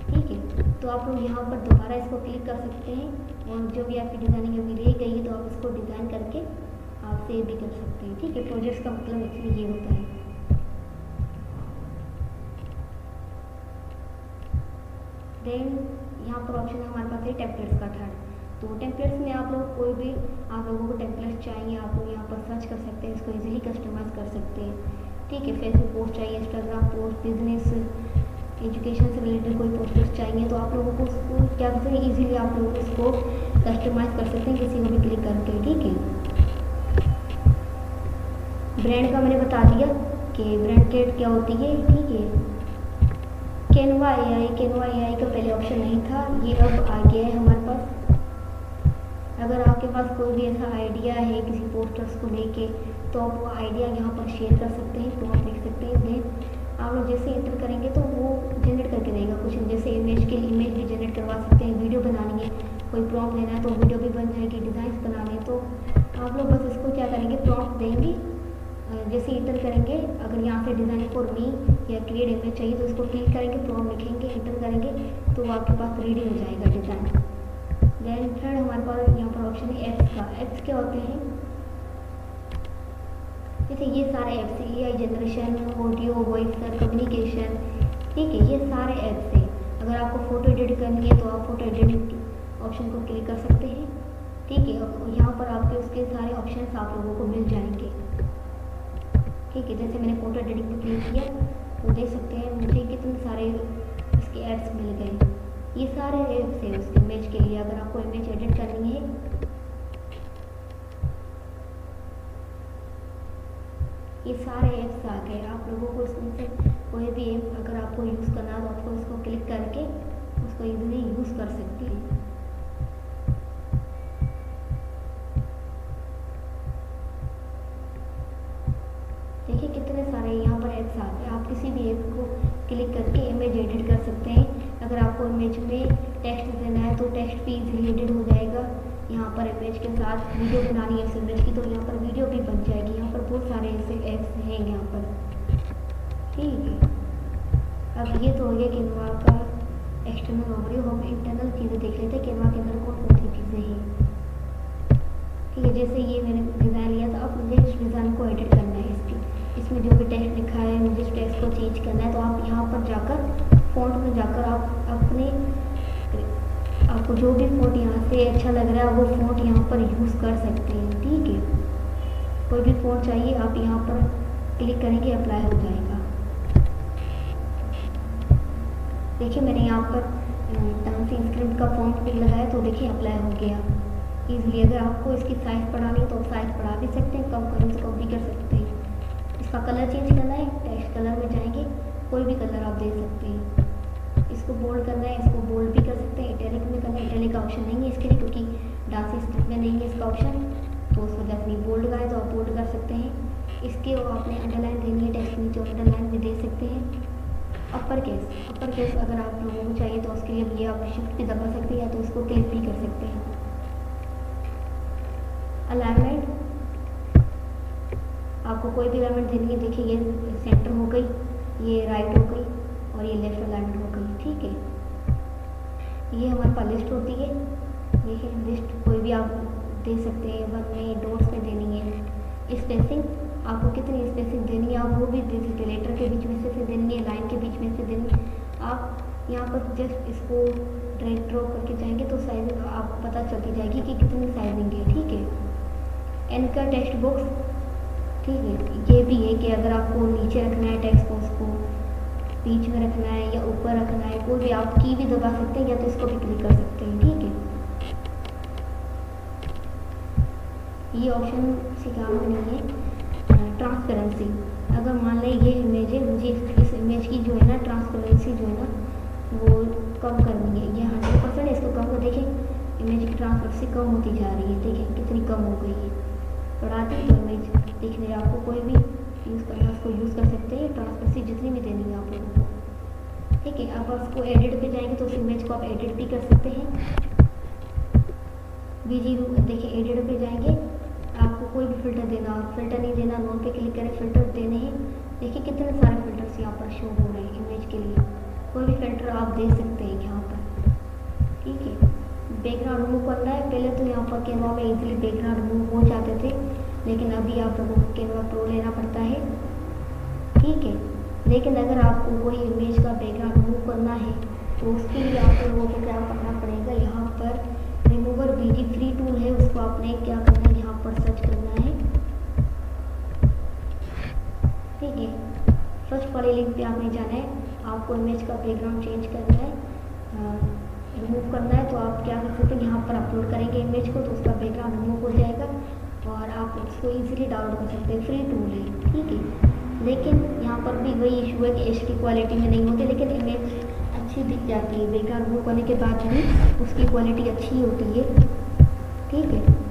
ठीक है। तो आप लोग यहाँ पर दोबारा इसको क्लिक कर सकते हैं, और जो भी आपकी डिज़ाइनिंग अभी रह गई है तो आप इसको डिज़ाइन करके आप सेव भी कर सकते हैं, ठीक है। प्रोजेक्ट्स का मतलब एक्चुअली ये होता है। देन यहाँ पर ऑप्शन है हमारे पास है टेम्पलेट्स का थर्ड। तो टेम्पलेट्स में आप लोग कोई भी आप लोगों को टेम्पलेट्स चाहिए, आप लोग यहाँ पर सर्च कर सकते हैं, इसको इजीली कस्टमाइज कर सकते हैं, ठीक है। फेसबुक पोस्ट चाहिए, इंस्टाग्राम पोस्ट, बिजनेस, एजुकेशन से रिलेटेड कोई पोस्टर्स चाहिए तो आप लोगों को उसको क्या करते हैं, ईजिली आप लोग इसको कस्टमाइज कर सकते हैं किसी को भी क्लिक करके, ठीक है। ब्रांड का मैंने बता दिया कि ब्रांड केट क्या होती है, ठीक है। कैनवा एआई का पहले ऑप्शन नहीं था, ये अब आ गया है हमारे पास। अगर आपके पास कोई भी ऐसा आइडिया है किसी पोस्टर्स को लेके तो आप वो आइडिया यहाँ पर शेयर कर सकते हैं, तो आप लिख सकते हैं। देन आप लोग जैसे एंटर करेंगे तो वो जनरेट करके देगा कुछ, जैसे इमेज के लिए इमेज भी जनरेट करवा सकते हैं, वीडियो बनानी है, कोई प्रॉम्प्ट लेना है तो वीडियो भी बन जाएगी, डिज़ाइंस बनाने तो आप लोग बस इसको क्या करेंगे, प्रॉम्प्ट देंगे, जैसे इंटर करेंगे, अगर यहाँ से डिज़ाइन फॉर मी या क्रिएट इमेज चाहिए तो इसको क्लिक करेंगे, प्रॉम्प्ट लिखेंगे, इंटर करेंगे तो आपके पास रेडी हो जाएगा डिज़ाइन। देन थर्ड हमारे पास यहाँ पर ऑप्शन है एप्स का। एप्स क्या होते हैं, जैसे ये सारे एप्स हैं, AI generation, audio, voice communication, ठीक है, ये सारे एप्स हैं। अगर आपको फ़ोटो एडिट करनी है तो आप फोटो एडिटिंग ऑप्शन को क्लिक कर सकते हैं, ठीक है। और यहाँ पर आपके उसके सारे ऑप्शन आप लोगों को मिल जाएंगे, ठीक है। जैसे मैंने फोटो एडिटिंग पर क्लिक किया तो देख सकते हैं मुझे कितने सारे इसके एप्स मिल गए। ये सारे एप्स हैं उस इमेज के लिए, अगर आपको इमेज एडिट करनी है ये सारे ऐप्स आ गए। आप लोगों को इसमें से कोई भी ऐप अगर आपको यूज़ करना है तो आपको इसको क्लिक करके उसको इजीली यूज़ कर सकते हैं। देखिए कितने सारे यहाँ पर ऐप्स आ गए। आप किसी भी ऐप को क्लिक करके इमेज एडिट कर सकते हैं। अगर आपको इमेज में टेक्स्ट देना है तो टेक्स्ट भी इजीली एडिट हो जाएगा। यहाँ पर इमेज के साथ वीडियो बनानी है इस इमेज की तो यहाँ पर वीडियो भी बन जाएगी। यहाँ पर बहुत सारे ऐसे ऐप्स हैं यहाँ पर, ठीक है। अब ये तो हो गया कैनवा का एक्सटर्नल ओवरव्यू। हम इंटरनल चीज़ें देख लेते हैं कैनवा के अंदर कौन कौन सी चीज़ें हैं, ठीक है। जैसे ये मैंने डिज़ाइन लिया था, अब मुझे इस डिज़ाइन को एडिट करना है। इसमें जो भी टेक्स्ट लिखा है मुझे इस टेक्स्ट को चेंज करना है तो आप यहाँ पर जाकर फ़ॉन्ट में जाकर आप अपने आपको जो भी फ़ॉन्ट यहाँ से अच्छा लग रहा है वो फ़ॉन्ट यहाँ पर यूज़ कर सकते हैं। ठीक है, कोई भी फ़ॉन्ट चाहिए आप यहाँ पर क्लिक करेंगे, अप्लाई हो जाएगा। देखिए मैंने यहाँ पर डांसिंग स्क्रिप्ट का फ़ॉन्ट भी लगाया तो देखिए अप्लाई हो गया ईजिली। अगर आपको इसकी साइज़ बढ़ानी है तो साइज़ बढ़ा भी सकते हैं, कम करने तो कम भी कर सकते हैं। इसका कलर चेंज करना है, टेक्स्ट कलर में जाएंगे, कोई भी कलर आप दे सकते हैं। इसको बोल्ड करना है, इसको बोल्ड भी कर सकते हैं। इटैलिक में करना है, इटैलिक का ऑप्शन नहीं है इसके लिए क्योंकि डांसिंग स्क्रिप्ट में नहीं है इसका ऑप्शन, तो उस वजह से नहीं बोल्ड का है, तो आप बोल्ड कर सकते हैं। इसके आपने अंडरलाइन देनी है, टेक्स्ट नीचे अंडरलाइन भी दे सकते हैं। अपर केस अगर आप लोगों को चाहिए तो उसके लिए ये आप शिफ्ट भी दबा सकते हैं या तो इसको क्लिक भी कर सकते हैं। अलाइनमेंट आपको कोई भी अलाइनमेंट देनी है, देखिए ये सेंटर हो गई, ये राइट हो गई और ये लेफ्ट अलाइनमेंट हो गई। ठीक है, ये हमारे पास लिस्ट होती है। देखिए लिस्ट कोई भी आप दे सकते हैं, वन में डॉट्स में देनी है। स्पेसिंग आपको कितनी स्पेसिंग देनी है आप वो भी दे सकते हैं, लेटर के बीच में से देनी है, लाइन के बीच में से देनी है। आप यहाँ पर जस्ट इसको ड्रैग ड्रॉप करके जाएंगे तो साइजिंग आपको पता चलती जाएगी कि कितनी साइजिंग है। ठीक है, एनकर टेक्स्ट बॉक्स, ठीक है, ये भी है कि अगर आपको नीचे रखना है टेक्स्ट बॉक्स को, बीच में रखना है या ऊपर रखना है, कोई भी आप की भी दबा सकते हैं या तो इसको भी क्लिक कर सकते हैं। ठीक है, ये ऑप्शन से काम नहीं है। ट्रांसपेरेंसी, अगर मान लें ये इमेज है, मुझे इस इमेज की जो है ना ट्रांसपेरेंसी जो है ना वो कम करनी है, ये 100% इसको कम कर। देखें इमेज की ट्रांसपेरेंसी कम होती जा रही है, देखें कितनी कम हो गई है। बढ़ाते तो इमेज दिख रही है, आपको कोई भी यूज़ करना है उसको यूज़ कर सकते हैं, ट्रांसपेरेंसी जितनी भी देनी है आप लोगों को। ठीक है, अब उसको एडिट पे जाएंगे तो उस इमेज को आप एडिट भी कर सकते हैं। बीजी देखिए एडिट पे जाएंगे, आपको कोई भी फिल्टर देना हो, फिल्टर नहीं देना, नोन पे क्लिक करें, फिल्टर देने हैं। देखिए कितने सारे फिल्टर्स यहाँ पर शो हो रहे हैं इमेज के लिए, कोई भी फिल्टर आप दे सकते हैं यहाँ पर। ठीक है, बैकग्राउंड रिमूव करना है, पहले तो यहाँ पर कैनवा में इजीली बैकग्राउंड रिमूव हो जाते थे, लेकिन अभी आप लोगों को कैनवा प्रो लेना पड़ता है। ठीक है, लेकिन अगर आपको कोई इमेज का बैकग्राउंड रिमूव करना है तो उसके लिए आप लोगों को क्या करना पड़ेगा, यहाँ पर रिमूवर बीजी फ्री टूल है, उसको आपने क्या करना है, यहाँ पर सर्च करना है। ठीक है, फर्स्ट वाले लिंक पे आपने जाना है, आपको इमेज का बैकग्राउंड चेंज करना है, रिमूव करना है, तो आप क्या कर सकते हैं, यहाँ पर अपलोड करेंगे इमेज को तो उसका बैकग्राउंड रिमूव हो जाएगा और आप इसको इजीली डाउनलोड कर सकते हैं, फ्री टूल है। ठीक है, लेकिन यहाँ पर भी वही इशू है कि HD क्वालिटी में नहीं होती, लेकिन इमेज अच्छी दिख जाती है, बैकग्राउंड रिमूव करने के बाद भी उसकी क्वालिटी अच्छी होती है। ठीक है,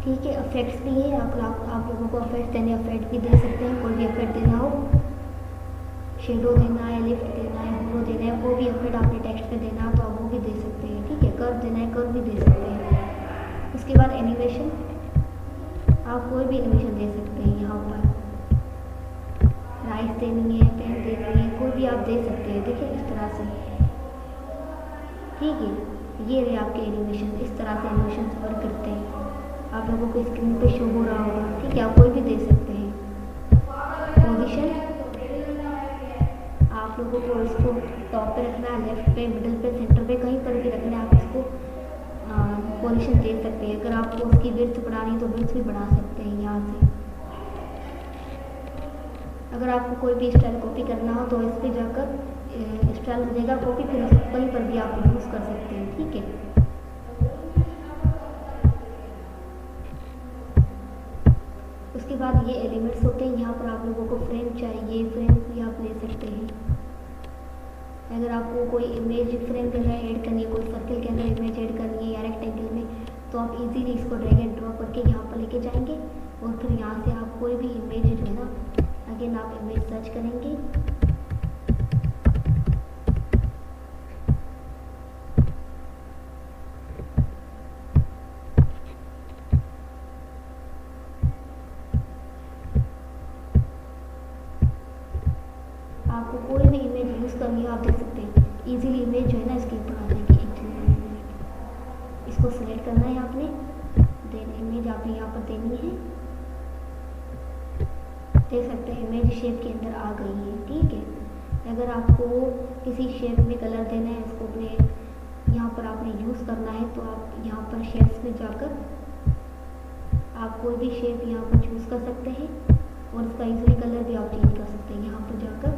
ठीक है, इफेक्ट्स भी है, आप लोगों को इफेक्ट देने, इफेक्ट भी दे सकते हैं, कोई भी इफेक्ट देना हो, शेडो देना है, लिफ्ट देना है, होलो देना है, कोई भी इफेक्ट आपने टेक्स्ट पे देना हो तो आप वो भी दे सकते हैं। ठीक है, कर्व देना है, कर्व भी दे सकते हैं। उसके बाद एनिमेशन, आप कोई भी एनिमेशन दे सकते हैं, यहाँ पर राइस देनी है, पेन देनी है, कोई भी आप दे सकते हैं। देखिए इस तरह से, ठीक है, ये रहे आपके एनिमेशन, इस तरह से एनिमेशन वर्क करते हैं, आप लोगों को स्क्रीन पे शो हो रहा होगा। ठीक है, आप कोई भी दे सकते हैं। पोजीशन, आप लोगों को इसको टॉप पे रखना है, लेफ्ट पे, मिडिल पे, सेंटर पे, कहीं पर भी रखना है, आप इसको पोजीशन दे सकते हैं। अगर आपको उसकी विड्थ बढ़ानी है तो विड्थ भी बढ़ा सकते हैं यहाँ से। अगर आपको कोई भी स्टाइल कॉपी करना हो तो इस पर जाकर स्टाइल हो जाएगा कॉपी, फिर कहीं पर भी आप यूज़ कर सकते हैं। ठीक है, उसके बाद ये एलिमेंट्स होते हैं, यहाँ पर आप लोगों को फ्रेम चाहिए, फ्रेम भी आप ले सकते हैं। अगर आपको कोई इमेज फ्रेम के अंदर ऐड करनी है, कोई सर्कल के अंदर इमेज ऐड करनी है या रेक्टेंगल में, तो आप इजीली इसको ड्रैग एंड ड्रॉप करके यहाँ पर लेके जाएंगे और फिर यहाँ से आप कोई भी इमेज जो है ना, अगेन आप इमेज सर्च करेंगे, को सिलेक्ट करना है आपने, देन इमेज आपने यहाँ पर देनी है। देख सकते हैं इमेज शेप के अंदर आ गई है। ठीक है, अगर आपको किसी शेप में कलर देना है, इसको अपने यहाँ पर आपने यूज़ करना है, तो आप यहाँ पर शेप्स में जाकर आप कोई भी शेप यहाँ पर चूज़ कर सकते हैं और इसका इजीली कलर भी आप चेंज कर सकते हैं। यहाँ पर जाकर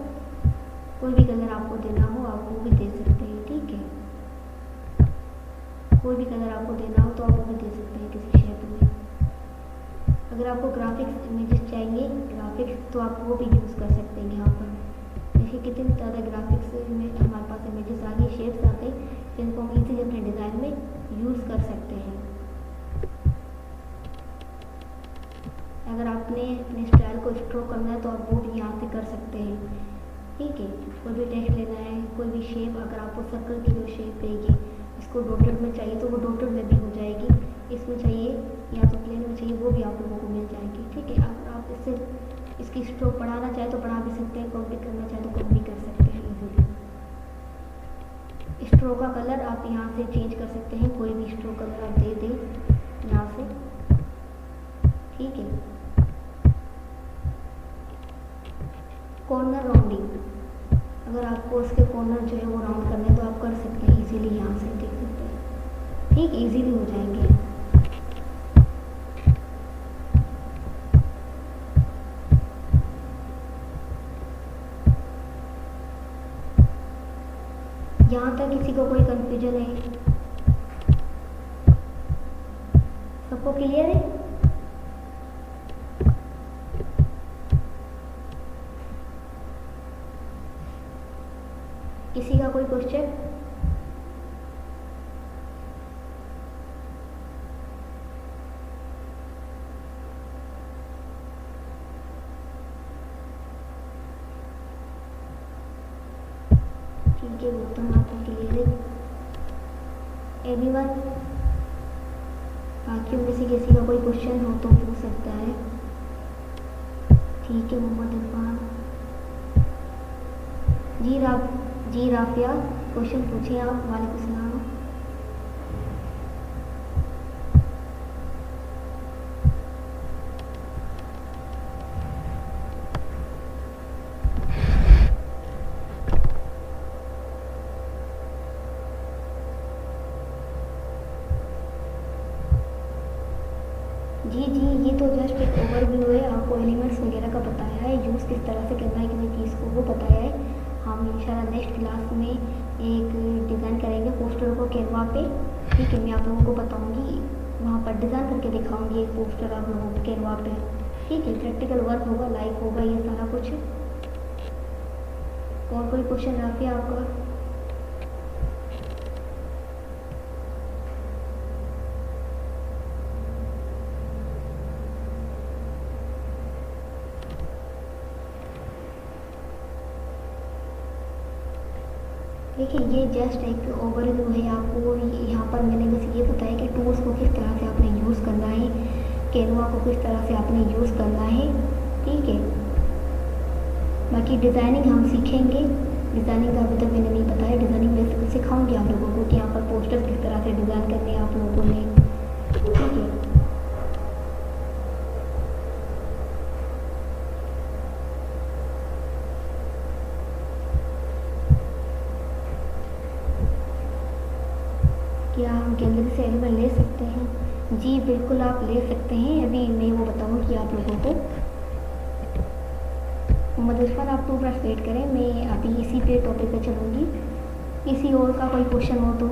कोई भी कलर आपको देना हो आप वो भी दे सकते हैं। ठीक है, कोई भी कलर आपको देना हो तो आप वो भी दे सकते हैं किसी शेप में। अगर आपको ग्राफिक्स इमेजेस चाहिए ग्राफिक्स, तो आप वो भी यूज़ कर सकते हैं। यहाँ पर देखिए कितनी ज़्यादा ग्राफिक्स में हमारे पास इमेजेस आ गई, शेप्स आ गई, जिनको हम इजीली अपने डिज़ाइन में यूज़ कर सकते हैं। अगर आपने अपने स्टाइल को स्ट्रोक करना है तो आप वो भी यहाँ से कर सकते हैं। ठीक है, कोई भी टेक्स्ट लेना है, कोई भी शेप, अगर आपको सर्कल की जो शेप है ये इसको डॉटेड में चाहिए तो वो डॉटेड में भी हो जाएगी, इसमें चाहिए या तो प्लेन में चाहिए वो भी आप लोगों को मिल जाएगी। ठीक है, अगर आप इससे इसकी स्ट्रोक बढ़ाना चाहे तो बढ़ा भी सकते हैं, कम भी करना चाहे तो कम भी कर सकते हैं इजीली। स्ट्रोक का कलर आप यहाँ से चेंज कर सकते हैं, कोई भी स्ट्रोक कलर आप दे दें यहाँ से। ठीक है, कॉर्नर राउंडिंग, अगर आपको उसके कॉर्नर जो है वो राउंड करने तो आप कर सकते हैं इजीली, यहाँ से देख सकते हैं। ठीक, इजीली हो जाएंगे। यहाँ तक किसी को कोई कंफ्यूजन है? सबको क्लियर है? किसी का कोई क्वेश्चन? ठीक है, गौतम आपको क्लियर है? एनीवन? बाकी में से किसी का कोई क्वेश्चन हो तो पूछ सकता है। ठीक है, मोहम्मद इरफान जी राफिया क्वेश्चन पूछिए आप। वालेकुम सलाम। जी ये तो जस्ट एक ओवरव्यू है, आपको एलिमेंट्स वगैरह का बताया है, यूज़ किस तरह से करना है किसी चीज़ को वो बताया है। हम इंशाल्लाह नेक्स्ट क्लास में एक डिज़ाइन करेंगे पोस्टर को कैनवा पे। ठीक है, मैं आप लोगों को बताऊंगी, वहाँ पर डिज़ाइन करके दिखाऊंगी एक पोस्टर आप लोगों को कैनवा पे। ठीक है, प्रैक्टिकल वर्क होगा, लाइव होगा, ये सारा कुछ। और कोई क्वेश्चन राफिया आपका? देखिए ये जस्ट एक ओवरव्यू है, आपको यहाँ पर मैंने बस ये बताया कि टूल्स को किस तरह से आपने यूज़ करना है, कैनवा को किस तरह से आपने यूज़ करना है। ठीक है, बाकी डिज़ाइनिंग हम सीखेंगे, डिज़ाइनिंग का अभी तक मैंने नहीं बताया, डिज़ाइनिंग मैं सिखाऊंगी आप लोगों को कि यहाँ पर पोस्टर किस तरह से डिज़ाइन करने हैं आप लोगों ने। ठीक है, क्या हम गैलरी से एलिमेंट ले सकते हैं? जी बिल्कुल आप ले सकते हैं, अभी मैं वो बताऊँगी आप लोगों को। मोहम्मद इरफान आप 2 मिनट वेट करें, मैं अभी इसी पे टॉपिक पे चलूँगी। किसी और का कोई क्वेश्चन हो तो?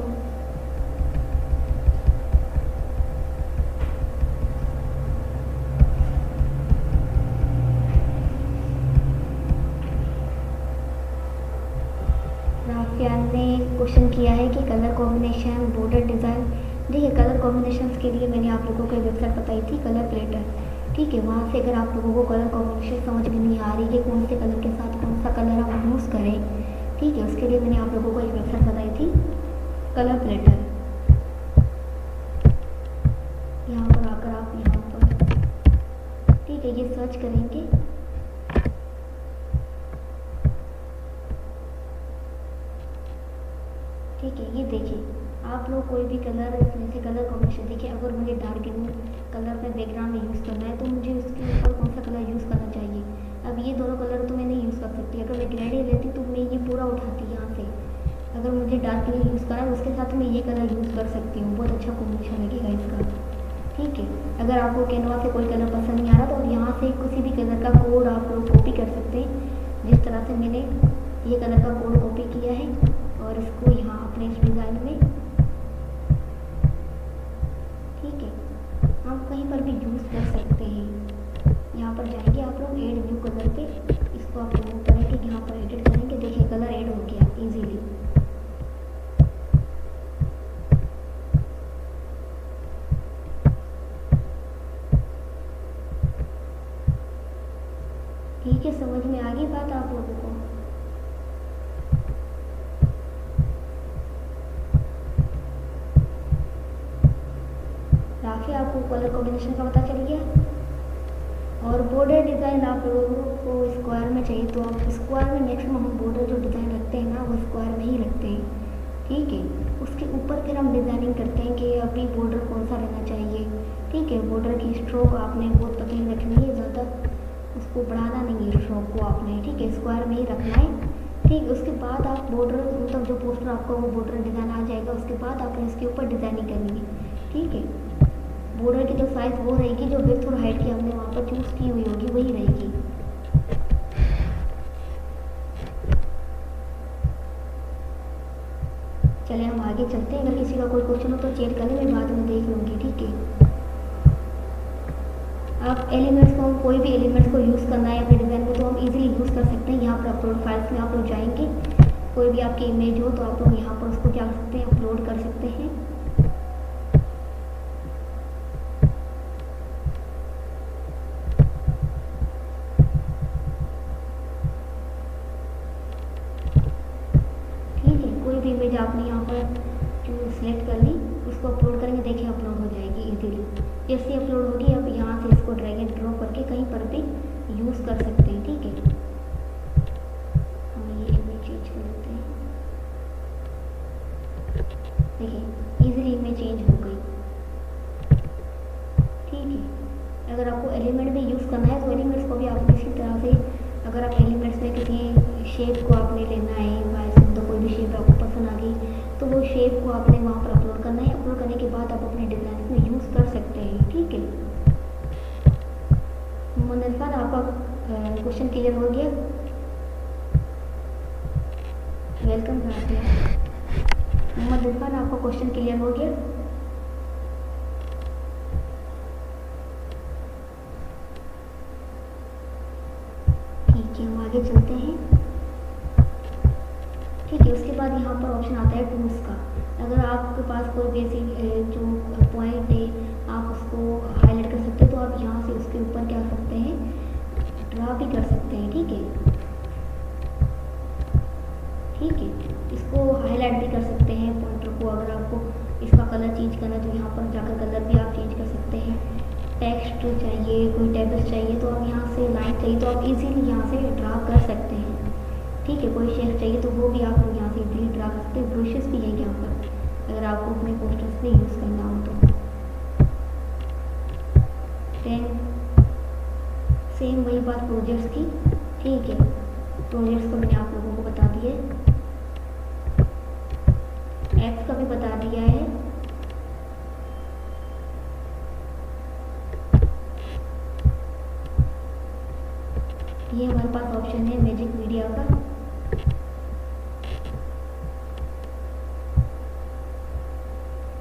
राफिया ने क्वेश्चन किया है कि कलर कॉम्बिनेशन बॉर्डर डिज़ाइन। देखिए कलर कॉम्बिनेशंस के लिए मैंने आप लोगों को वेबसाइट बताई थी कलर प्लेटर। ठीक है, वहाँ से अगर आप लोगों को कलर कॉम्बिनेशन समझ में नहीं आ रही है कौन से कलर के साथ कौन सा कलर आप यूज़ करें, ठीक है, उसके लिए मैंने आप लोगों को एक वेबसाइट बताई थी कलर प्लेटर। यहाँ पर आकर आप यहाँ पर ठीक है ये सर्च करेंगे। ठीक है, ये देखिए आप लोग कोई भी भी कलर, इसमें से कलर कॉम्बिनेशन देखिए, अगर मुझे डार्क ग्रीन कलर अपने बैकग्राउंड में यूज़ करना है तो मुझे उसके ऊपर कौन सा कलर यूज़ करना चाहिए। अब ये दोनों कलर तो मैं नहीं यूज़ कर सकती, अगर मैं ग्रेडी लेती तो मैं ये पूरा उठाती यहाँ से। अगर मुझे डार्क ग्रीन यूज़ करना है उसके साथ मैं ये कलर यूज़ कर सकती हूँ, बहुत अच्छा कॉम्बिनेशन लगेगा इसका। ठीक है, अगर आपको कैनवा से कोई कलर पसंद नहीं आ रहा तो आप यहाँ से किसी भी कलर का कोड आप लोग कॉपी कर सकते हैं, जिस तरह से मैंने ये कलर का कोड कॉपी किया है और इसको यहाँ अपने इस डिज़ाइन में, ठीक है, आप कहीं पर भी यूज़ कर सकते हैं। यहाँ पर जाएंगे आप लोग एड न्यू कलर पे, इसको आप रिमूव करेंगे, यहाँ पर एडिट करेंगे, देखिए कलर ऐड हो गया इजीली। ठीक है, समझ में आ गई बात आप लोगों को। काफ़ी आपको कलर कॉम्बिनेशन का पता चल गया। और बॉर्डर डिज़ाइन आप लोगों को स्क्वायर में चाहिए तो आप स्क्वायर में मैक्सिमम हम बॉर्डर जो डिज़ाइन रखते हैं ना वो स्क्वायर में ही रखते हैं। ठीक है, उसके ऊपर फिर हम डिज़ाइनिंग करते हैं कि अभी बॉर्डर कौन सा रहना चाहिए। ठीक है, बॉर्डर की स्ट्रोक आपने बहुत पतली रखनी है, ज़्यादा उसको बढ़ाना नहीं है स्ट्रोक को आपने, ठीक है, स्क्वायर में ही रखना है। ठीक है, उसके बाद आप बॉर्डर मतलब जो पोस्टर आपका वो बॉर्डर डिज़ाइन आ जाएगा, उसके बाद आपने इसके ऊपर डिज़ाइनिंग करनी है। ठीक है, बॉर्डर की तो साइज़ वो रहेगी जो विड्थ और हाइट की हमने वहाँ पर चूज़ की हुई होगी वही रहेगी। चले हम आगे चलते हैं, अगर किसी का कोई क्वेश्चन हो तो चेक करें, मैं बाद में देख लूँगी। ठीक है, आप एलिमेंट्स को, कोई भी एलिमेंट्स को यूज़ करना है अपने डिज़ाइन में तो हम इजीली यूज़ कर सकते हैं। यहाँ पर अपलोड फाइल्स में आप लोग जाएंगे, कोई भी आपकी इमेज हो तो आप लोग यहाँ पर उसको क्या कर सकते हैं, अपलोड कर सकते हैं। इमेज आपने यहाँ पर जो सिलेक्ट कर ली उसको अपलोड करेंगे, देखिए अपलोड हो जाएगी इजीली। जैसे अपलोड होगी अब यहाँ से इसको ड्रैग एंड ड्रॉप करके कहीं पर भी यूज़ कर सकते हैं। ठीक है, हम ये इमेज चेंज कर लेते हैं, देखिए इजीली इमेज चेंज हो गई। ठीक है, अगर आपको एलिमेंट भी यूज़ करना है तो एलिमेंट्स को भी आप इसी तरह से, अगर आप एलिमेंट्स में किसी शेप को आपने लेना है, वैसे तो कोई भी शेप आपको पसंद आ गई तो वो शेप को आपने वहाँ पर अपलोड करना है। अपलोड करने के बाद आप अपने डिज़ाइन में यूज़ कर सकते हैं। ठीक है, मोहम्मद इरफान आपका क्वेश्चन क्लियर हो गया, वेलकम करते हैं। मोहम्मद इरफान आपका क्वेश्चन क्लियर हो गया। ठीक है, हम आगे चलते हैं। ठीक है, उसके बाद यहाँ पर ऑप्शन आता है टूल्स का। अगर आपके पास कोई बेसिक जो पॉइंट है आप उसको हाईलाइट कर सकते हैं तो आप यहाँ से उसके ऊपर क्या कर सकते हैं, ड्रा भी कर सकते हैं। ठीक है, ठीक है, इसको हाईलाइट भी कर सकते हैं पॉइंटर को। अगर आपको इसका कलर चेंज करना है तो यहाँ पर जाकर कलर भी आप चेंज कर सकते हैं। टेक्स्ट चाहिए, कोई टेबल्स चाहिए तो आप यहाँ से, लाइन चाहिए तो आप इजीली यहाँ से ड्रा कर सकते हैं। ठीक है, कोई शेप चाहिए तो वो भी आप लोग यहाँ से इजीली ड्रा कर सकते हैं। ब्रशेस भी हैं यहाँ पर अगर आपको अपने पोस्टर्स में यूज़ करना हो तो। देन सेम वही बात प्रोजेक्ट्स की। ठीक है, प्रोजेक्ट्स को मैंने आप लोगों को बता दिया है, एक्स का भी बता दिया है। ये हमारे पास ऑप्शन है मैजिक मीडिया का।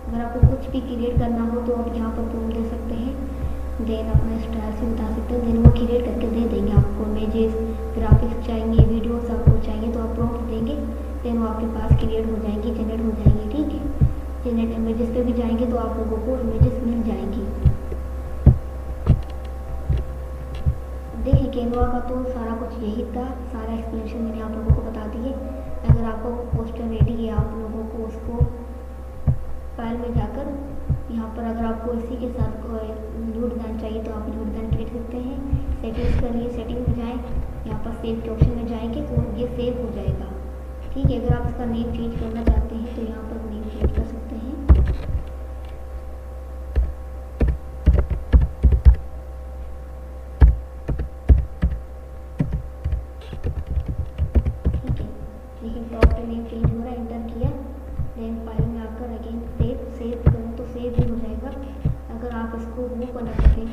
अगर आपको कुछ भी क्रिएट करना हो तो आप यहाँ पर प्रॉम्प्ट दे सकते हैं, देन अपना स्टाइल से बता सकते हैं, देन वो क्रिएट करके दे देंगे आपको। इमेजेस, ग्राफिक्स चाहिए, वीडियोस आपको चाहिए तो आप प्रॉम्प्ट देंगे, देन वो आपके पास क्रिएट हो जाएंगी, जनरेट हो जाएंगी। ठीक है, जनरेट इमेजेस पे भी जाएंगे तो आप लोगों को इमेजेस मिल जाएंगी। देखिए, कैनवा का तो सारा कुछ यही था, सारा एक्सप्लेनेशन मैंने आप लोगों को बता दिए। अगर आपको पोस्टर रेडी है आप लोगों को उसको फाइल में जाकर यहाँ पर, अगर आपको इसी के साथ न्यू डिज़ाइन चाहिए तो आप न्यू डिज़ाइन क्रिएट करते हैं। सेटिंग्स करिए, सेटिंग में जाएँ, यहाँ पर सेव के ऑप्शन में जाएंगे तो ये सेव हो जाएगा। ठीक है, अगर आप इसका नेम चेंज करना चाहते हैं तो यहाँ पर नेम चेंज कर सकते हैं।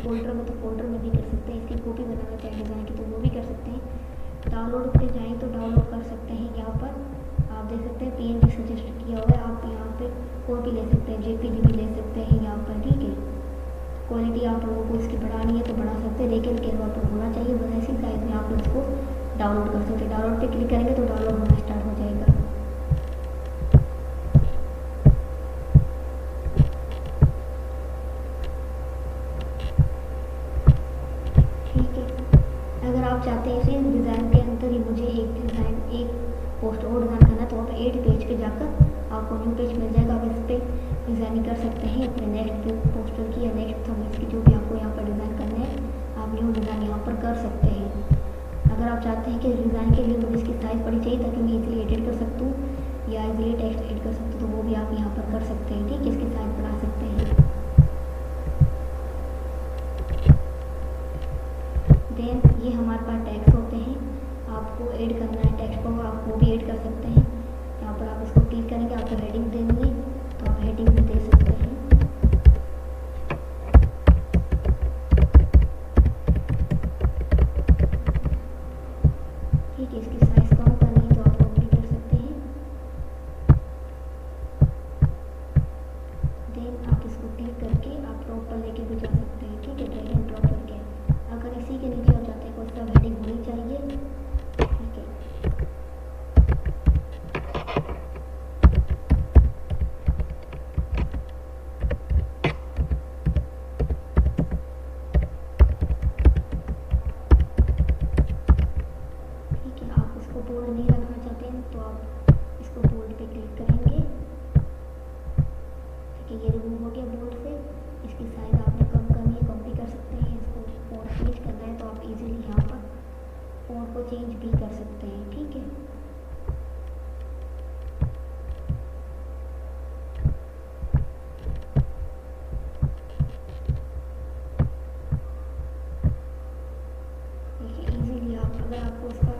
फोल्डर में तो फोल्डर में भी कर सकते हैं, इसकी कॉपी बनाना चाहे डिज़ाइन की तो वो भी कर सकते हैं। डाउनलोड पे जाएँ तो डाउनलोड कर सकते हैं। यहाँ पर आप देख सकते हैं PNG सजेस्ट किया हुआ है, आप यहाँ पे कोई भी ले सकते हैं, JPG भी ले सकते हैं यहाँ पर, ठीक है। क्वालिटी आप लोगों को इसकी बढ़ानी है तो बढ़ा सकते हैं, लेकिन कैनवा पर होना चाहिए बस ऐसी साइज़ में आप इसको डाउनलोड कर सकते हैं। डाउनलोड पे क्लिक करेंगे तो डाउनलोड होना स्टार्ट हो जाएगा। ठीक है, अगर आप चाहते हैं इसी डिज़ाइन के अंदर ही मुझे एक पोस्ट और डिज़ाइन करना तो आप 8 पेज पे जाकर आपको न्यू पेज मिल जाएगा। आप इस पर डिज़ाइनिंग कर सकते हैं अपने नेक्स्ट पोस्टर की या नेक्स्ट थंबनेल की, जो भी आपको यहाँ पर डिज़ाइन करना है आप न्यू डिज़ाइन यहाँ पर कर सकते हैं। अगर आप चाहते हैं कि डिज़ाइन के लिए मुझे इसकी साइज़ बड़ी चाहिए ताकि मैं इजीली एडिट कर सकूँ या इजीली टेक्स्ट एड कर सकूँ, तो वो भी आप यहाँ पर कर सकते हैं, ठीक है। इसकी साइज़ बढ़ा सकते हैं। देन ये हमारे पास टैक्स होते हैं, आपको ऐड करना है टेक्स्ट को, आप वो भी ऐड कर सकते हैं। यहाँ पर आप इसको क्लिक करेंगे, आपको हेडिंग देनी है तो आप हेडिंग भी दे सकते हैं। ठीक है, इसकी साइज़ कम करनी है तो आप वो भी कर सकते हैं। देन आप इसको क्लिक करके आप टॉप पर लेके भी जा सकते हैं, ठीक है, ड्रैग एंड ड्रॉप करके। अगर इसी के नीचे आप चाहते हैं कोई सा हेडिंग होनी चाहिए, ठीक है। ठीक है, आप इसको बोल्ड नहीं रखना चाहते हैं तो आप इसको बोल्ड पे क्लिक करेंगे, ठीक है। ये रिमूव हो गया बोल्ड से। इसकी साइज़ आपने कम करनी है, कम भी कर सकते हैं। इसको फॉन्ट चेंज करना है तो आप इजीली यहाँ पर फॉन्ट को चेंज भी कर सकते हैं, ठीक है। देखिए इजीली आप, अगर आपको इसका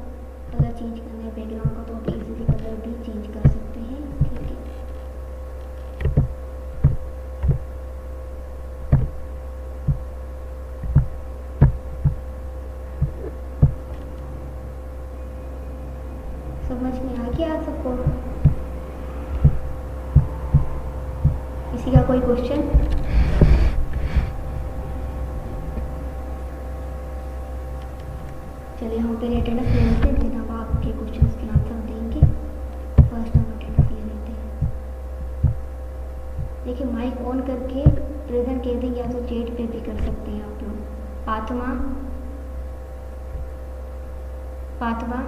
कलर चेंज करना है बैकग्राउंड का तो आप इजीली कलर भी चेंज कर सकते हैं, ठीक है। समझ में आ गया आप सबको? किसी का कोई क्वेश्चन? चलिए हम पहले अटेंडेंस ले लेते हैं, फिर आप आपके क्वेश्चन के आंसर देंगे। फर्स्ट हम अटेंडेंस ले लेते हैं। देखिए माइक ऑन करके प्रेजेंट कह दें या तो चैट पे भी कर सकते हैं आप लोग। फातिमा, फातिमा,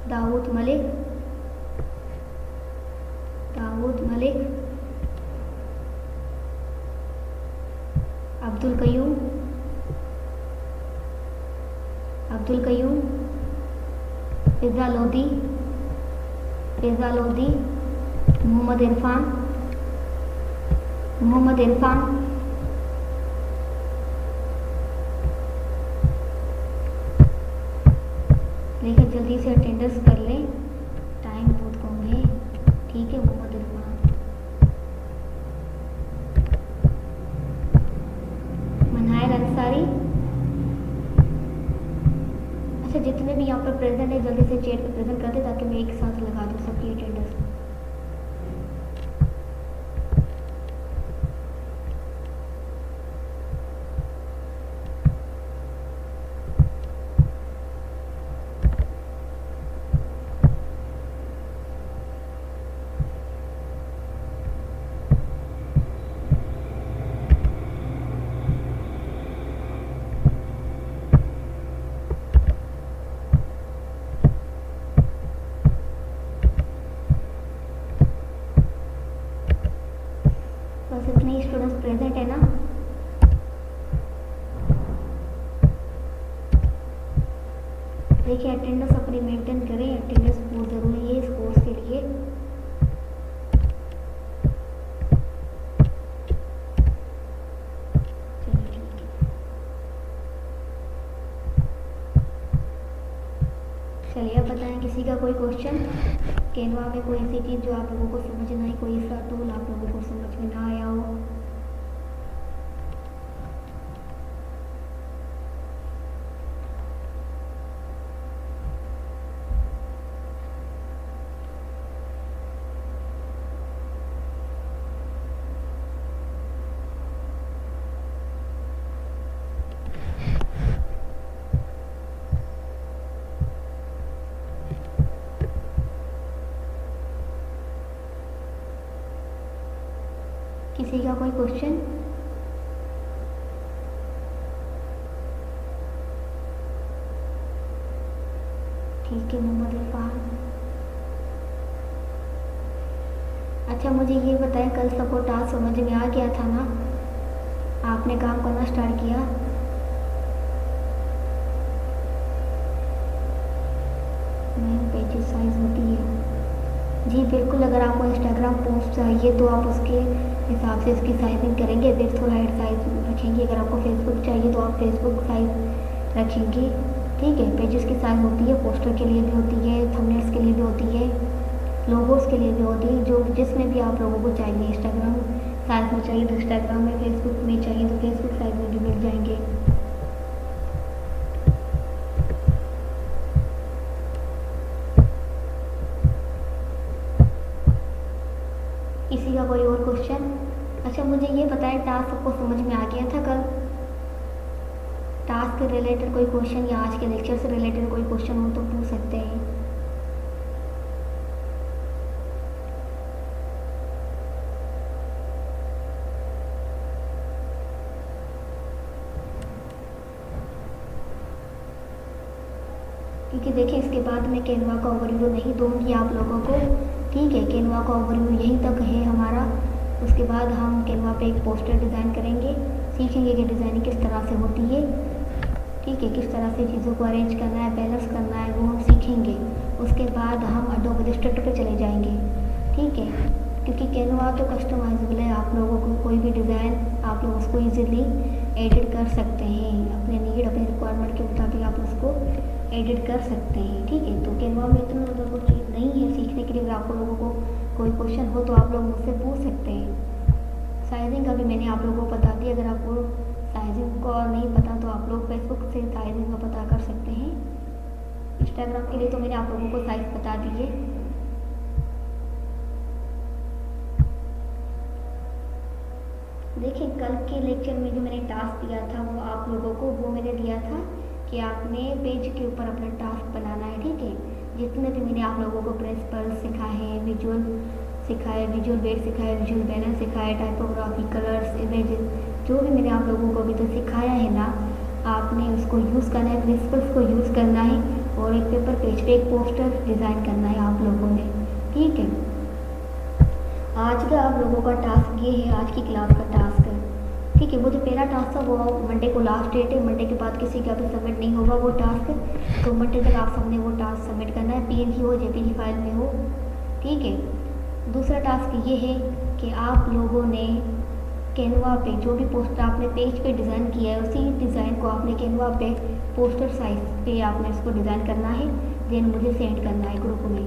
दाऊद मलिक, दाऊद मलिक, अब्दुल कयूम, अब्दुल कयूम, फिजा लोधी, फिजा लोधी, मोहम्मद इरफान, मोहम्मद इरफान, लेकिन जल्दी से अटेंडेंस कर लें, टाइम बहुत कम है, ठीक है। मोहम्मद इरफान, मनायर अंसारी। अच्छा जितने भी यहाँ पर प्रेजेंट है जल्दी से चैट पे प्रेजेंट कर दे ताकि मैं एक साथ लगा दूँ सबकी अटेंडेंस। बस इतने स्टूडेंट्स प्रेजेंट है ना? देखिए अटेंडेंस अपनी मेंटेन करें, अटेंडेंस बहुत ज़रूरी है इस कोर्स के लिए। चलिए ठीक है, चलिए अब बताएं किसी का कोई क्वेश्चन। कैनवा में कोई ऐसी चीज़ जो आप लोगों को समझ ना आई, कोई ऐसा टूल आप लोगों को समझ में ना आया हो? किसी का कोई क्वेश्चन? ठीक है मोहम्मद इरफान। अच्छा मुझे ये बताएं, कल सबको टास्क समझ में आ गया था ना? आपने काम करना स्टार्ट किया? मेन पेज साइज होती है जी बिल्कुल। अगर आपको इंस्टाग्राम पोस्ट चाहिए तो आप उसके हिसाब से इसकी साइजिंग करेंगे, विड्थ और हाइट साइज रखेंगे। अगर आपको फेसबुक चाहिए तो आप फेसबुक साइज रखेंगे। ठीक है, पेजेस की साइज होती है, पोस्टर के लिए भी होती है, थंबनेल्स के लिए भी होती है, लोगोस के लिए भी होती है, जो जिसमें भी आप लोगों को चाहिए। इंस्टाग्राम साइज में चाहिए तो इंस्टाग्राम में, फेसबुक में चाहिए तो फेसबुक साइज में भी मिल जाएंगे। किसी का कोई और क्वेश्चन? अच्छा मुझे ये बताएं, टास्क सबको समझ में आ गया था कल? टास्क से रिलेटेड कोई क्वेश्चन या आज के लेक्चर से रिलेटेड कोई क्वेश्चन हो तो पूछ सकते हैं। क्योंकि देखिए इसके बाद मैं कैनवा का ओवरव्यू नहीं दूंगी आप लोगों को। ठीक है, कैनवा का ओवरव्यू यहीं तक है हमारा। उसके बाद हम कैनवा पे एक पोस्टर डिज़ाइन करेंगे, सीखेंगे कि डिज़ाइनिंग किस तरह से होती है। ठीक है, किस तरह से चीज़ों को अरेंज करना है, बैलेंस करना है, वो हम सीखेंगे। उसके बाद हम एडोब इलस्ट्रेटर पे चले जाएंगे। ठीक है, क्योंकि कैनवा तो कस्टमाइजेबल है, आप लोगों को कोई भी डिज़ाइन आप लोग उसको ईजिली एडिट कर सकते हैं। अपने नीड, अपने रिक्वायरमेंट के मुताबिक आप उसको एडिट कर सकते हैं। ठीक है, तो कैनवा में इतना ज़्यादा कुछ चीज़ नहीं है सीखने के लिए। अगर आप लोगों को कोई क्वेश्चन हो तो आप लोग मुझसे पूछ सकते हैं। साइजिंग का भी मैंने आप लोगों को बता दिया। अगर आपको साइजिंग का नहीं पता तो आप लोग फेसबुक से साइजिंग का पता कर सकते हैं। इंस्टाग्राम के लिए तो मैंने आप लोगों को साइज बता दी है। देखिए कल के लेक्चर में जो मैंने टास्क दिया था वो आप लोगों को वो मैंने दिया था कि आपने पेज के ऊपर अपना टास्क बनाना है। ठीक है, जितने भी मैंने आप लोगों को प्रिंसिपल सिखाए हैं, विजुअल सिखाए, विजुअल बेस सिखाए, विजुअल बैनर सिखाए, टाइपोग्राफी, कलर्स, इमेजेस, जो भी मैंने आप लोगों को अभी तक सिखाया है ना, आपने उसको यूज़ करना है, प्रिंसिपल्स को यूज़ करना है और एक पेपर पेज पे एक पोस्टर डिज़ाइन करना है आप लोगों ने। ठीक है, आज का आप लोगों का टास्क ये है, आज की क्लास का टास्क है। ठीक है, वो जो पहला टास्क था वो मंडे को लास्ट डेट है। मंडे के बाद किसी का भी सबमिट नहीं होगा वो टास्क, तो मंडे तक आप सबने वो टास्क सबमिट करना है, पीएनजी हो, जेपीजी फाइल में हो। ठीक है, दूसरा टास्क ये है कि आप लोगों ने कैनवा पे जो भी पोस्टर आपने पेज पे डिज़ाइन किया है उसी डिज़ाइन को आपने कैनवा पे पोस्टर साइज पे आपने उसको डिज़ाइन करना है, देन मुझे सेंड करना है ग्रुप में।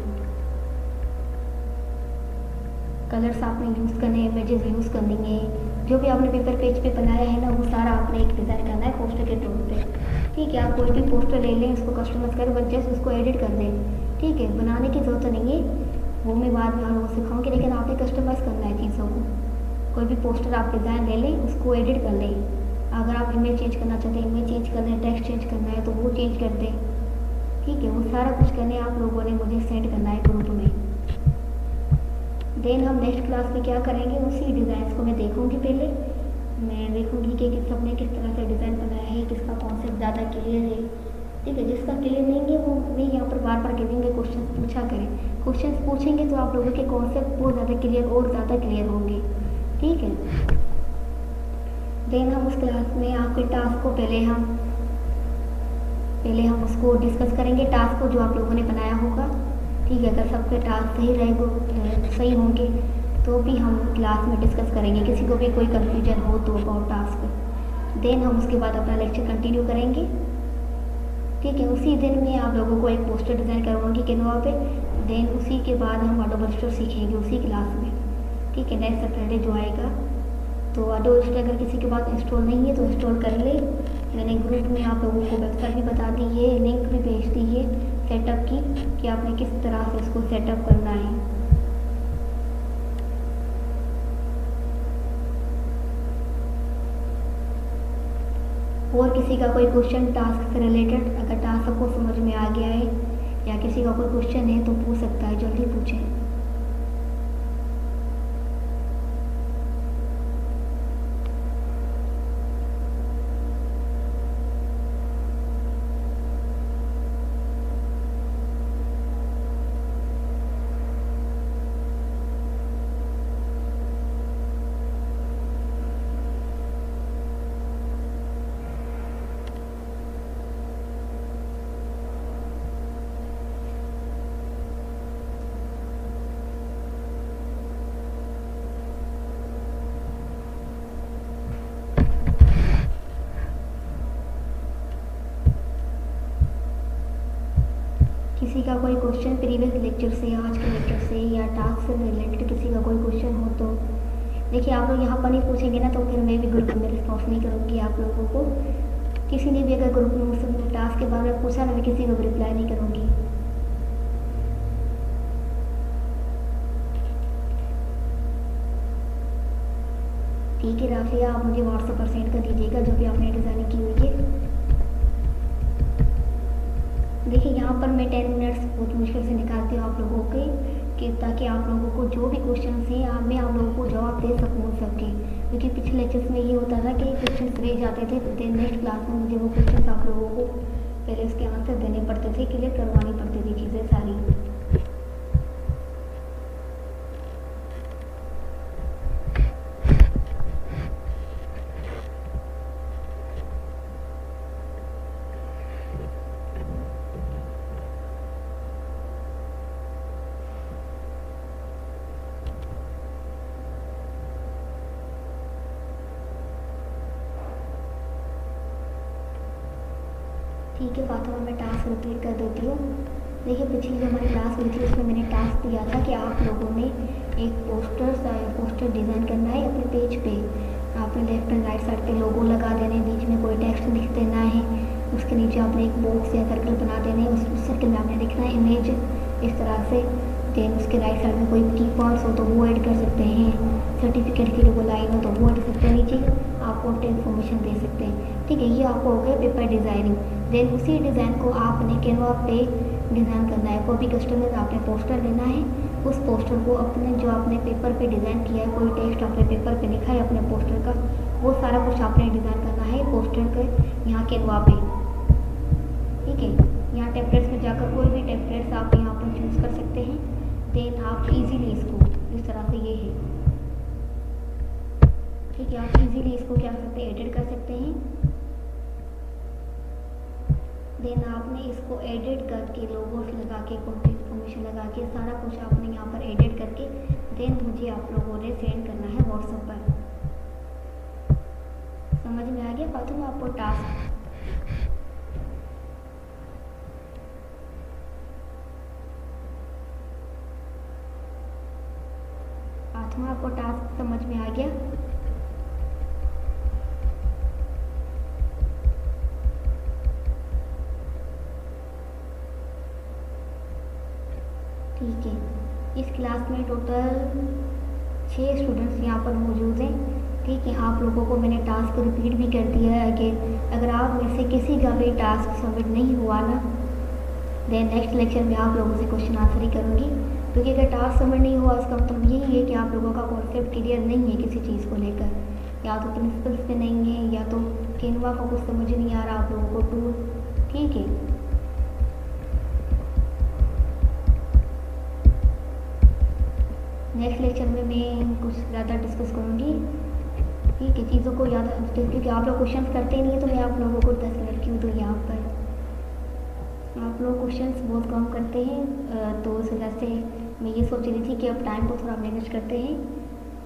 कलर्स आपने यूज़ करने, इमेजेस यूज़ करनी है, जो भी आपने पेपर पेज पे बनाया है ना वो सारा आपने एक डिज़ाइन करना है पोस्टर के तौर पे। ठीक है, आप कोई भी पोस्टर ले लें, उसको कस्टमाइज करें, बस जस्ट उसको एडिट कर दें। ठीक है, बनाने की ज़रूरत नहीं है, वो मैं बाद में आप लोगों को सिखाऊंगी, लेकिन आपने कस्टमाइज़ करना है चीज़ों को। कोई भी पोस्टर आप डिज़ाइन ले लें, उसको एडिट कर लें। अगर आप इमेज चेंज करना चाहते हैं, इमेज चेंज करना है, टेक्स्ट चेंज करना है तो वो चेंज कर दें। ठीक है, वो सारा कुछ करने आप लोगों ने मुझे सेंड करना है ग्रुप में। देन हम नेक्स्ट क्लास में क्या करेंगे, उसी डिज़ाइन को मैं देखूंगी। पहले मैं देखूंगी कि सबने किस तरह से डिज़ाइन बनाया है, किसका कॉन्सेप्ट ज़्यादा क्लियर है। ठीक है, जिसका क्लियर नहीं है वो मैं यहाँ पर बार बार कह देंगे क्वेश्चन पूछा करें। क्वेश्चन पूछेंगे तो आप लोगों के कॉन्सेप्ट बहुत ज़्यादा क्लियर और ज़्यादा क्लियर होंगे। ठीक है, देन हम उस क्लास में आपके टास्क को पहले हम उसको डिस्कस करेंगे, टास्क को जो आप लोगों ने बनाया होगा। ठीक है, अगर सबके टास्क सही होंगे तो भी हम क्लास में डिस्कस करेंगे, किसी को भी कोई कंफ्यूजन हो तो अबाउट टास्क। देन हम उसके बाद अपना लेक्चर कंटिन्यू करेंगे। ठीक है, उसी दिन में आप लोगों को एक पोस्टर डिज़ाइन करवाऊंगी कैनवा पे। देन उसी के बाद हम एडोब इलस्ट्रेटर सीखेंगे उसी क्लास में। ठीक है, नेक्स्ट सैटरडे जो आएगा। तो एडोब इलस्ट्रेटर अगर किसी के पास इंस्टॉल नहीं है तो इंस्टॉल कर ले। मैंने ग्रुप में आप लोगों को वेबसाइट भी बता दी है, लिंक भी भेज दी है सेटअप की कि आपने किस तरह से इसको सेटअप करना है। और किसी का कोई क्वेश्चन टास्क से रिलेटेड, अगर टास्क आपको समझ में आ गया है या किसी का कोई क्वेश्चन है तो पूछ सकता है, जल्दी पूछें। किसी का कोई क्वेश्चन प्रीवियस लेक्चर से, आज के लेक्चर से या टास्क से रिलेटेड किसी का कोई क्वेश्चन हो तो देखिए आप लोग यहाँ पर नहीं पूछेंगे ना, तो फिर मैं भी ग्रुप में रिस्पॉन्स नहीं करूँगी आप लोगों को। किसी ने भी अगर ग्रुप में मुझसे टास्क के बारे में पूछा ना, मैं किसी को भी रिप्लाई नहीं करूँगी। ठीक है राफिया, आप मुझे व्हाट्सएप पर सेंड कर दीजिएगा जो भी आपने डिज़ाइनिंग की हुई है। देखिए यहाँ पर मैं 10 मिनट्स बहुत मुश्किल से निकालती हूँ आप लोगों के, कि ताकि आप लोगों को जो भी क्वेश्चन हैं मैं आप लोगों को जवाब दे सकूँ सबके। क्योंकि पिछले लेक्चर्स में ये होता था कि क्वेश्चन रह जाते थे, फिर नेक्स्ट क्लास में मुझे वो क्वेश्चन आप लोगों को पहले उसके आंसर देने पड़ते थे, क्लियर करवानी पड़ती थी चीज़ें सारी। ठीक है फातिमा, मैं टास्क रिपीट कर देती हूँ। देखिए पिछली जो हमारी क्लास हुई थी उसमें मैंने टास्क दिया था कि आप लोगों ने एक पोस्टर डिज़ाइन करना है अपने पेज पे। आपने लेफ्ट एंड राइट साइड पे लोगो लगा देने हैं, बीच में कोई टेक्स्ट लिख देना है, उसके नीचे आपने एक बॉक्स या सर्कल बना देने हैं, उस सर्कल में आपने लिखना है इमेज इस तरह से। देन उसके राइट साइड में कोई की पॉइंट्स हो तो वो ऐड कर सकते हैं, सर्टिफिकेट की लोगो लाइन हो तो वो ऐड कर सकते हैं, नीचे आप कॉन्टेक्ट इन्फॉर्मेशन दे सकते हैं। ठीक है, ये आपको हो गया पेपर डिज़ाइनिंग। देन उसी डिज़ाइन को आपने कैनवा पे डिज़ाइन करना है। कोई भी कस्टमर आपने पोस्टर लेना है, उस पोस्टर को अपने जो आपने पेपर पे डिज़ाइन किया है, कोई टेक्स्ट आपने पेपर पे लिखा है अपने पोस्टर का, वो सारा कुछ आपने डिज़ाइन करना है पोस्टर के यहाँ कैनवा पे। ठीक है, यहाँ टेम्पलेट्स में जाकर कोई भी टेम्पलेट्स आप यहाँ पर चूज़ कर सकते हैं। देन आप इजीली इसको इस तरह से ये है, ठीक है, आप इजीली इसको क्या कर सकते हैं, एडिट कर सकते हैं। देन आपने इसको एडिट करके लोगोस लगा के कॉन्टेक्ट इन्फॉर्मेशन लगा के सारा कुछ आपने यहाँ पर एडिट करके देन मुझे आप लोगों ने सेंड करना है व्हाट्सएप पर। समझ में आ गया फातिमा आपको टास्क? फातिमा आपको टास्क समझ में आ गया? ठीक है, इस क्लास में टोटल 6 स्टूडेंट्स यहाँ पर मौजूद हैं। ठीक है, आप लोगों को मैंने टास्क रिपीट भी कर दिया है कि अगर आप में से किसी का भी टास्क सबमिट नहीं हुआ ना, देन नेक्स्ट लेक्चर में आप लोगों से क्वेश्चन आंसर ही करूँगी। क्योंकि अगर टास्क सबमिट नहीं हुआ इसका मतलब यही है कि आप लोगों का कॉन्सेप्ट क्लियर नहीं है किसी चीज़ को लेकर, या तो प्रिंसिपल्स पे नहीं है या तो कैनवा का कुछ समझ नहीं आ रहा आप लोगों को टूल। ठीक है, नेक्स्ट लेक्चर में मैं कुछ ज़्यादा डिस्कस करूँगी। ठीक है, चीज़ों को याद, क्योंकि आप लोग क्वेश्चन करते नहीं है तो मैं आप लोगों को 10 मिनट क्यों दूँ यहाँ पर। आप लोग क्वेश्चंस बहुत कम करते हैं, तो इस वजह से मैं ये सोच रही थी कि अब टाइम को थोड़ा मैनेज करते हैं।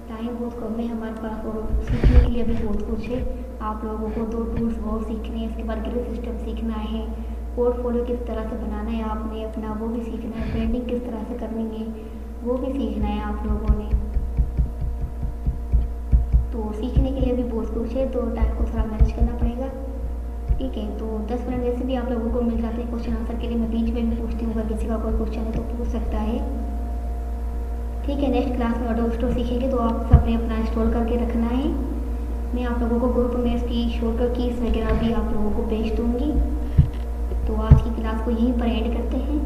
टाइम बहुत कम है हमारे पास और सीखने के लिए भी बहुत कुछ है। आप लोगों को 2 टूल्स और सीखने हैं, इसके बाद ग्रिड सिस्टम सीखना है, पोर्टफोलियो किस तरह से बनाना है आपने अपना वो भी सीखना है, ब्रांडिंग किस तरह से करनी है वो भी सीखना है आप लोगों ने। तो सीखने के लिए भी बहुत कुछ है, तो टाइम को थोड़ा मैनेज करना पड़ेगा। ठीक है, तो 10 मिनट वैसे भी आप लोगों को मिल जाते हैं क्वेश्चन आंसर के लिए। मैं बीच में भी पूछती हूँ, अगर किसी का कोई क्वेश्चन है तो पूछ सकता है। ठीक है, नेक्स्ट क्लास में ऑटो स्टोर सीखेंगे, तो आप सबने अपना इंस्टॉल करके रखना है। मैं आप लोगों को ग्रुप में इसकी शॉर्टकट कीज़ वगैरह भी आप लोगों को भेज दूँगी। तो आज की क्लास को यहीं पर एंड करते हैं।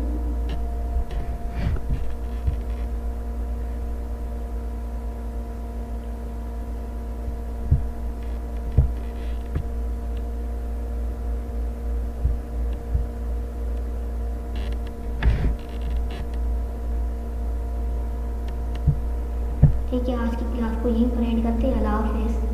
ठीक है, आज की क्लास को यहीं पर एंड करते हैं। अल्लाह हाफिज़।